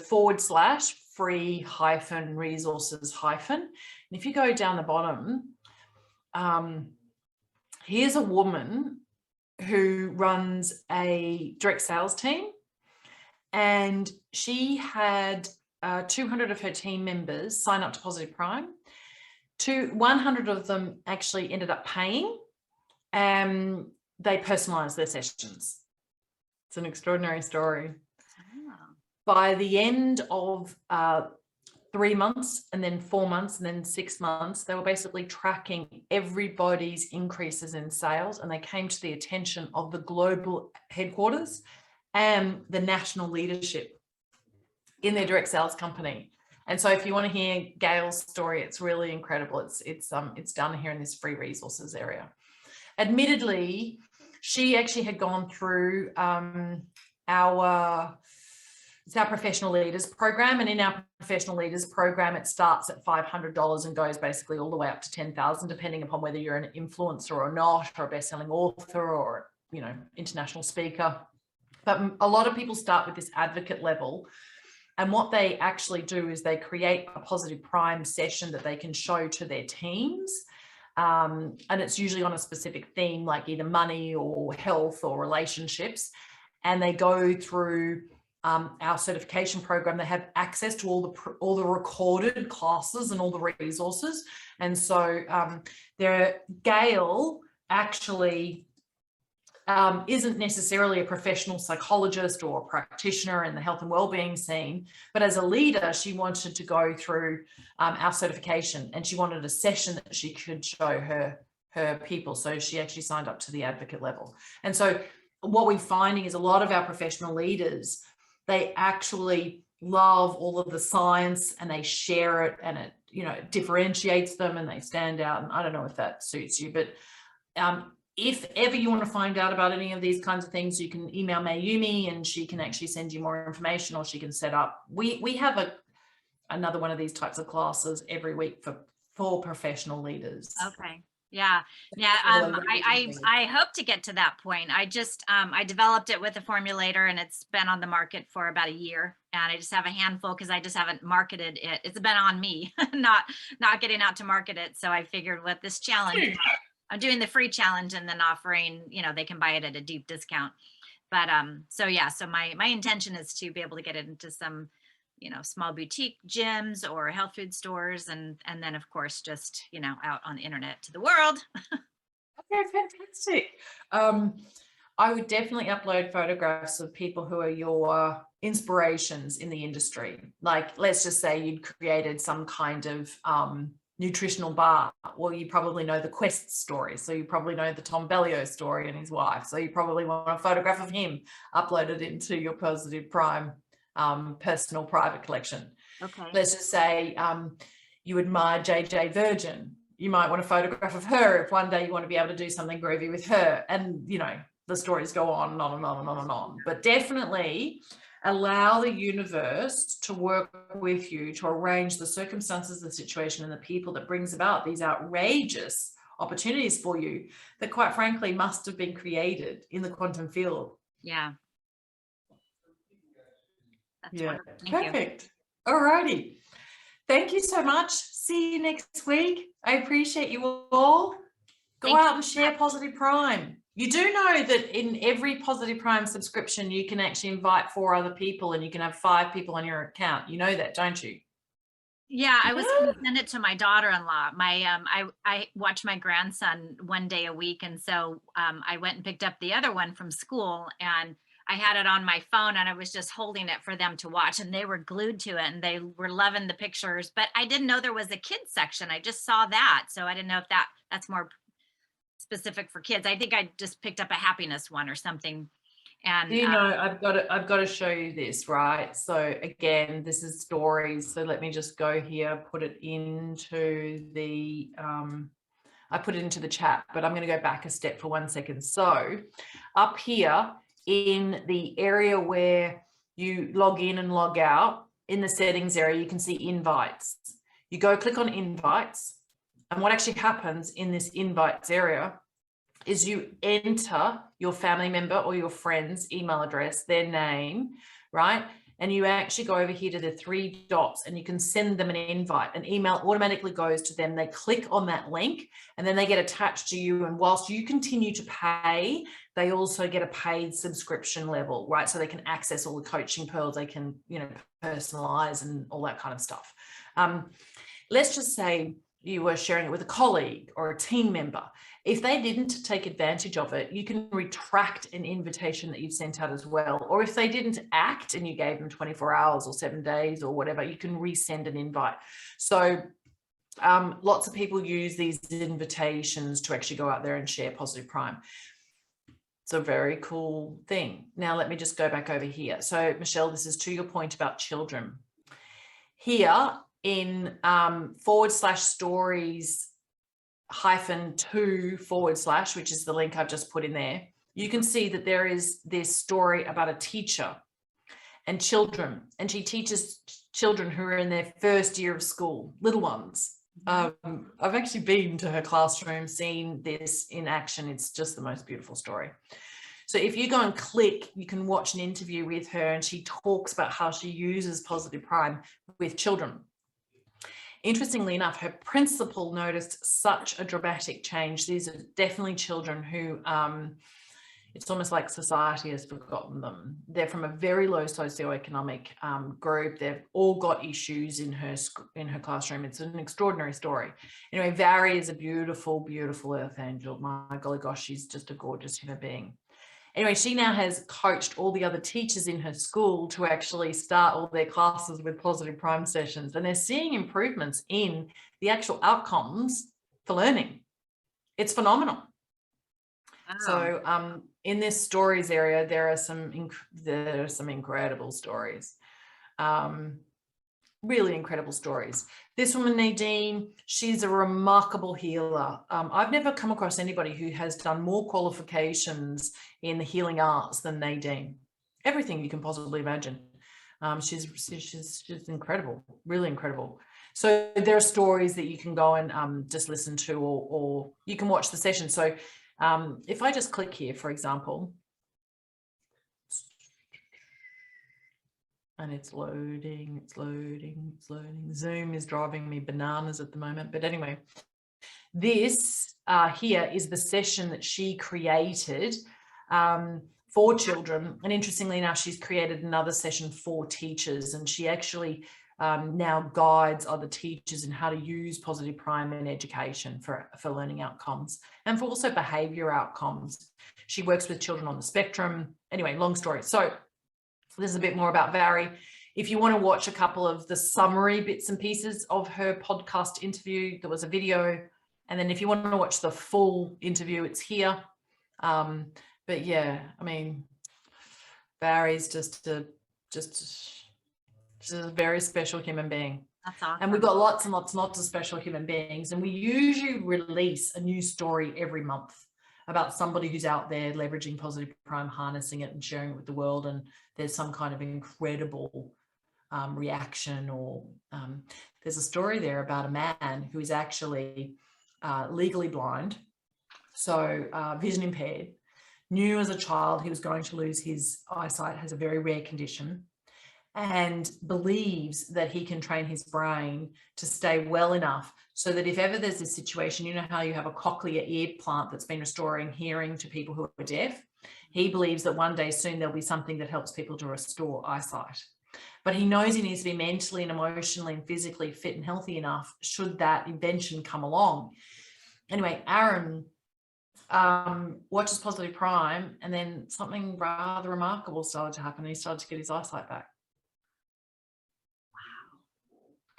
Speaker 1: free hyphen resources hyphen. And if you go down the bottom, here's a woman who runs a direct sales team, and she had 200 of her team members sign up to Positive Prime. 100 of them actually ended up paying, and they personalized their sessions. It's an extraordinary story.
Speaker 2: Oh.
Speaker 1: By the end of 3 months, and then 4 months, and then 6 months, they were basically tracking everybody's increases in sales, and they came to the attention of the global headquarters and the national leadership in their direct sales company. And so if you want to hear Gail's story, it's really incredible. It's done here in this free resources area. Admittedly, she actually had gone through our professional leaders program, and in our professional leaders program, it starts at $500 and goes basically all the way up to $10,000, depending upon whether you're an influencer or not, or a best-selling author, or international speaker. But a lot of people start with this advocate level, and what they actually do is they create a Positive Prime session that they can show to their teams. And it's usually on a specific theme, like either money or health or relationships. And they go through our certification program. They have access to all the recorded classes and all the resources. And so Gail actually isn't necessarily a professional psychologist or a practitioner in the health and wellbeing scene, but as a leader, she wanted to go through our certification, and she wanted a session that she could show her people. So she actually signed up to the advocate level. And so what we're finding is a lot of our professional leaders, they actually love all of the science, and they share it, and it differentiates them, and they stand out. And I don't know if that suits you, but if ever you want to find out about any of these kinds of things, you can email Mayumi, and she can actually send you more information, or she can set up. We have another one of these types of classes every week for professional leaders.
Speaker 2: Okay. Yeah. I hope to get to that point. I just I developed it with a formulator, and it's been on the market for about a year, and I just have a handful because I just haven't marketed it. It's been on me, not getting out to market it. So I figured with this challenge, I'm doing the free challenge and then offering, they can buy it at a deep discount. But so my intention is to be able to get it into some, small boutique gyms or health food stores, and then of course just, out on the internet to the world.
Speaker 1: Okay, fantastic. I would definitely upload photographs of people who are your inspirations in the industry. Like, let's just say you'd created some kind of nutritional bar. Well, you probably know the Quest story, so you probably know the Tom Bellio story and his wife, so you probably want a photograph of him uploaded into your Positive Prime personal private collection.
Speaker 2: Okay.
Speaker 1: Let's just say you admire JJ Virgin. You might want a photograph of her if one day you want to be able to do something groovy with her. And the stories go on and on and on and on and on. But definitely allow the universe to work with you to arrange the circumstances, the situation, and the people that brings about these outrageous opportunities for you that, quite frankly, must have been created in the quantum field.
Speaker 2: Yeah. That's
Speaker 1: Yeah.
Speaker 2: wonderful.
Speaker 1: Perfect. All righty. Thank you so much. See you next week. I appreciate you all. Go out and share Positive Prime. You do know that in every Positive Prime subscription, you can actually invite 4 other people, and you can have 5 people on your account. You know that, don't you?
Speaker 2: Yeah, I was going to send it to my daughter-in-law. I watch my grandson one day a week, and so I went and picked up the other one from school, and I had it on my phone, and I was just holding it for them to watch, and they were glued to it, and they were loving the pictures. But I didn't know there was a kids section. I just saw that, so I didn't know if that's more specific for kids. I think I just picked up a happiness one or something. And
Speaker 1: I've got to show you this, right? So again, this is stories. So let me just go here, put it into the I put it into the chat, but I'm going to go back a step for 1 second. So up here in the area where you log in and log out, in the settings area, you can see invites. You go click on invites. And what actually happens in this invites area is you enter your family member or your friend's email address, their name, right? And you actually go over here to the 3 dots and you can send them an invite. An email automatically goes to them. They click on that link and then they get attached to you. And whilst you continue to pay, they also get a paid subscription level, right? So they can access all the coaching pearls, they can, you know, personalize and all that kind of stuff. Let's just say you were sharing it with a colleague or a team member. If they didn't take advantage of it, you can retract an invitation that you've sent out as well. Or if they didn't act and you gave them 24 hours or 7 days or whatever, you can resend an invite. So lots of people use these invitations to actually go out there and share Positive Prime. It's a very cool thing. Now, let me just go back over here. So Michelle, this is to your point about children. Here in /stories -2/, which is the link I've just put in there, you can see that there is this story about a teacher and children, and she teaches children who are in their first year of school, little ones. I've actually been to her classroom, seen this in action. It's just the most beautiful story. So if you go and click, you can watch an interview with her, and she talks about how she uses Positive Prime with children. Interestingly enough, her principal noticed such a dramatic change. These are definitely children who, it's almost like society has forgotten them. They're from a very low socioeconomic group. They've all got issues in her classroom. It's an extraordinary story. Anyway, Vary is a beautiful, beautiful earth angel. My golly gosh, she's just a gorgeous human being. Anyway, she now has coached all the other teachers in her school to actually start all their classes with Positive Prime sessions, and they're seeing improvements in the actual outcomes for learning. It's phenomenal. Wow. So in this stories area, there are some incredible stories. Really incredible stories. This woman, Nadine, she's a remarkable healer. I've never come across anybody who has done more qualifications in the healing arts than Nadine. Everything you can possibly imagine. She's incredible, really incredible. So there are stories that you can go and just listen to, or you can watch the session. So if I just click here, for example, and it's loading. Zoom is driving me bananas at the moment. But anyway, this here is the session that she created for children. And interestingly enough, she's created another session for teachers. And she actually now guides other teachers in how to use Positive Prime in education for learning outcomes and for also behavior outcomes. She works with children on the spectrum. Anyway, long story. So this is a bit more about Vary. If you want to watch a couple of the summary bits and pieces of her podcast interview, there was a video. And then if you want to watch the full interview, it's here. But yeah, I mean, Vary's just a very special human being.
Speaker 2: That's awesome.
Speaker 1: And we've got lots and lots and lots of special human beings. And we usually release a new story every month about somebody who's out there leveraging Positive Prime, harnessing it and sharing it with the world. And there's some kind of incredible reaction, or there's a story there about a man who is actually legally blind, so vision impaired, knew as a child he was going to lose his eyesight, has a very rare condition, and believes that he can train his brain to stay well enough so that if ever there's a situation, you know how you have a cochlear implant that's been restoring hearing to people who are deaf? He believes that one day soon there'll be something that helps people to restore eyesight. But he knows he needs to be mentally and emotionally and physically fit and healthy enough should that invention come along. Anyway, Aaron watches Positive Prime, and then something rather remarkable started to happen. He started to get his eyesight back.
Speaker 2: Wow.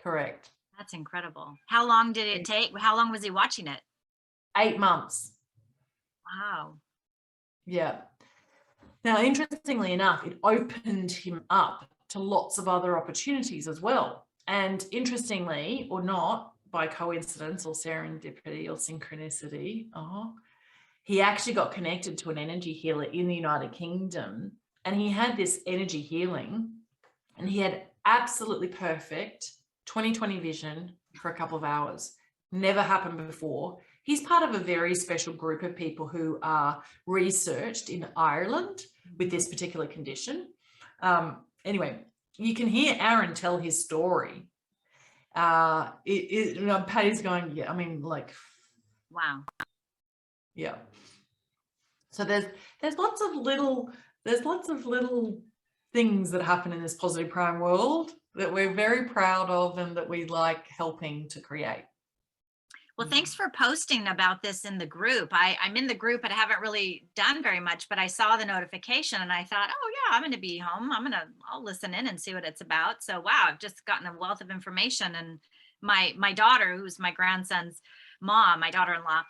Speaker 1: Correct.
Speaker 2: That's incredible. How long did it take? How long was he watching it?
Speaker 1: 8 months.
Speaker 2: Wow.
Speaker 1: Yeah. Now, interestingly enough, it opened him up to lots of other opportunities as well. And interestingly, or not, by coincidence or serendipity or synchronicity, he actually got connected to an energy healer in the United Kingdom, and he had this energy healing, and he had absolutely perfect 20/20 vision for a couple of hours. never happened before. He's part of a very special group of people who are researched in Ireland with this particular condition. Anyway, you can hear Aaron tell his story. Patty's going, yeah, I mean, like,
Speaker 2: Wow.
Speaker 1: yeah. So there's lots of little things that happen in this positive prime world that we're very proud of and that we like helping to create.
Speaker 2: Well, thanks for posting about this in the group. I'm in the group, but I haven't really done very much, but I saw the notification and I thought, oh yeah, I'm going to be home. I'll listen in and see what it's about. So, wow, I've just gotten a wealth of information. And my daughter, who's my grandson's mom, my daughter-in-law,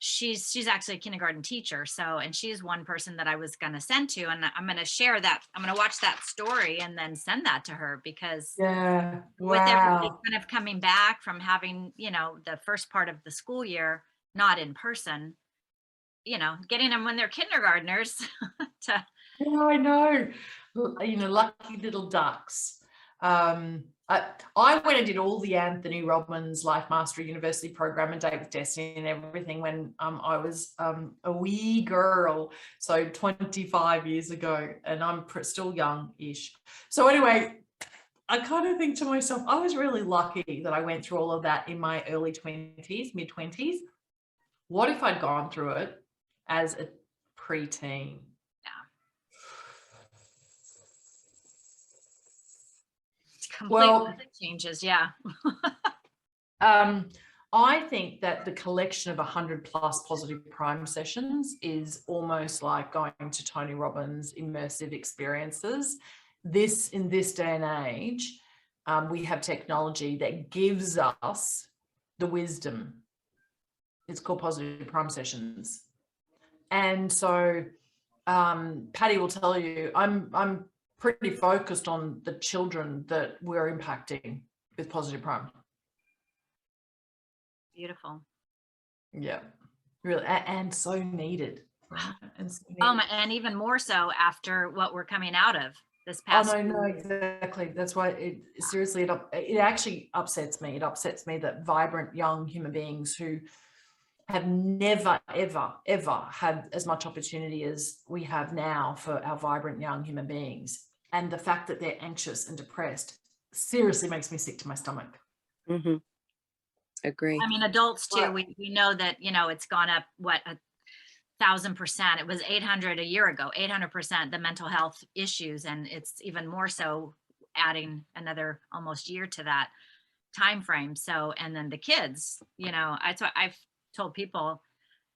Speaker 2: she's actually a kindergarten teacher. So, and she's one person that I was going to send to, and I'm going to share that. I'm going to watch that story and then send that to her, because
Speaker 1: Yeah,
Speaker 2: with everybody
Speaker 1: wow.
Speaker 2: kind of coming back from having, the first part of the school year, not in person, getting them when they're kindergartners to,
Speaker 1: Yeah, I know. Lucky little ducks. I went and did all the Anthony Robbins Life Mastery University program and Date with Destiny and everything when I was a wee girl, so 25 years ago, and I'm still young-ish. So anyway, I kind of think to myself, I was really lucky that I went through all of that in my early 20s, mid-20s. What if I'd gone through it as a preteen?
Speaker 2: completely changes. Yeah.
Speaker 1: I think that the collection of 100 plus positive prime sessions is almost like going to Tony Robbins' immersive experiences. In this day and age, we have technology that gives us the wisdom. It's called positive prime sessions. And so Patty will tell you, I'm pretty focused on the children that we're impacting with positive prime.
Speaker 2: Beautiful.
Speaker 1: Yeah, really, and so needed. Right? And so needed.
Speaker 2: And even more so after what we're coming out of this past.
Speaker 1: Oh no, exactly. That's why it actually upsets me. It upsets me that vibrant young human beings who have never, ever, ever had as much opportunity as we have now for our vibrant young human beings. And the fact that they're anxious and depressed seriously makes me sick to my stomach.
Speaker 3: Mm-hmm. Agree.
Speaker 2: I mean, adults too, we know that, it's gone up, 1,000%. It was 800 a year ago, 800%, the mental health issues. And it's even more so adding another almost year to that time frame. So, and then the kids, I've told people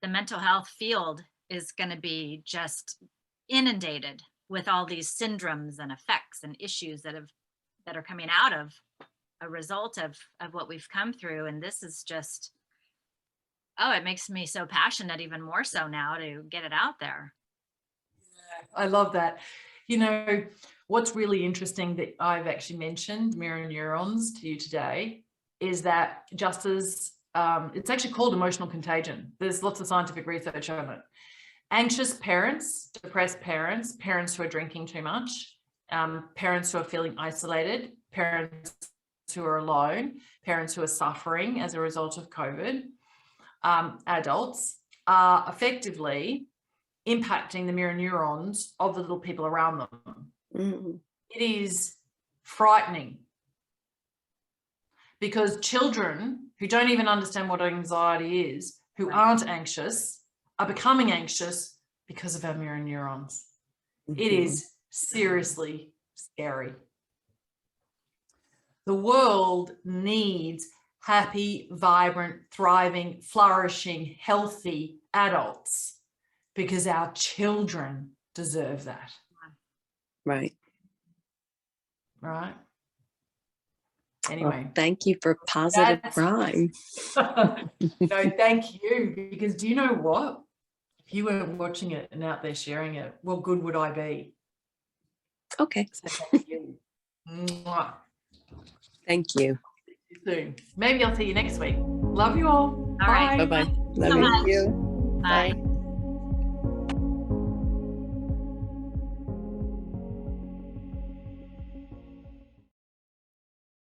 Speaker 2: the mental health field is going to be just inundated with all these syndromes and effects and issues that are coming out of a result of what we've come through. And this is just, it makes me so passionate, even more so now, to get it out there.
Speaker 1: Yeah, I love that. What's really interesting that I've actually mentioned mirror neurons to you today is that just as it's actually called emotional contagion. There's lots of scientific research on it. Anxious parents, depressed parents, parents who are drinking too much, parents who are feeling isolated, parents who are alone, parents who are suffering as a result of COVID, adults are effectively impacting the mirror neurons of the little people around them. Mm-hmm. It is frightening because children who don't even understand what anxiety is, who aren't anxious, are becoming anxious because of our mirror neurons. Mm-hmm. It is seriously scary. The world needs happy, vibrant, thriving, flourishing, healthy adults because our children deserve that.
Speaker 3: Right.
Speaker 1: Right. Anyway.
Speaker 3: Well, thank you for positive prime.
Speaker 1: No, thank you. Because do you know what? If you weren't watching it and out there sharing it, what good would I be?
Speaker 3: Okay.
Speaker 1: So thank you. Mwah.
Speaker 3: Thank you.
Speaker 1: See you soon. Maybe I'll see you next week. Love you all.
Speaker 2: All right.
Speaker 3: Bye-bye.
Speaker 2: Love
Speaker 3: you.
Speaker 2: Bye.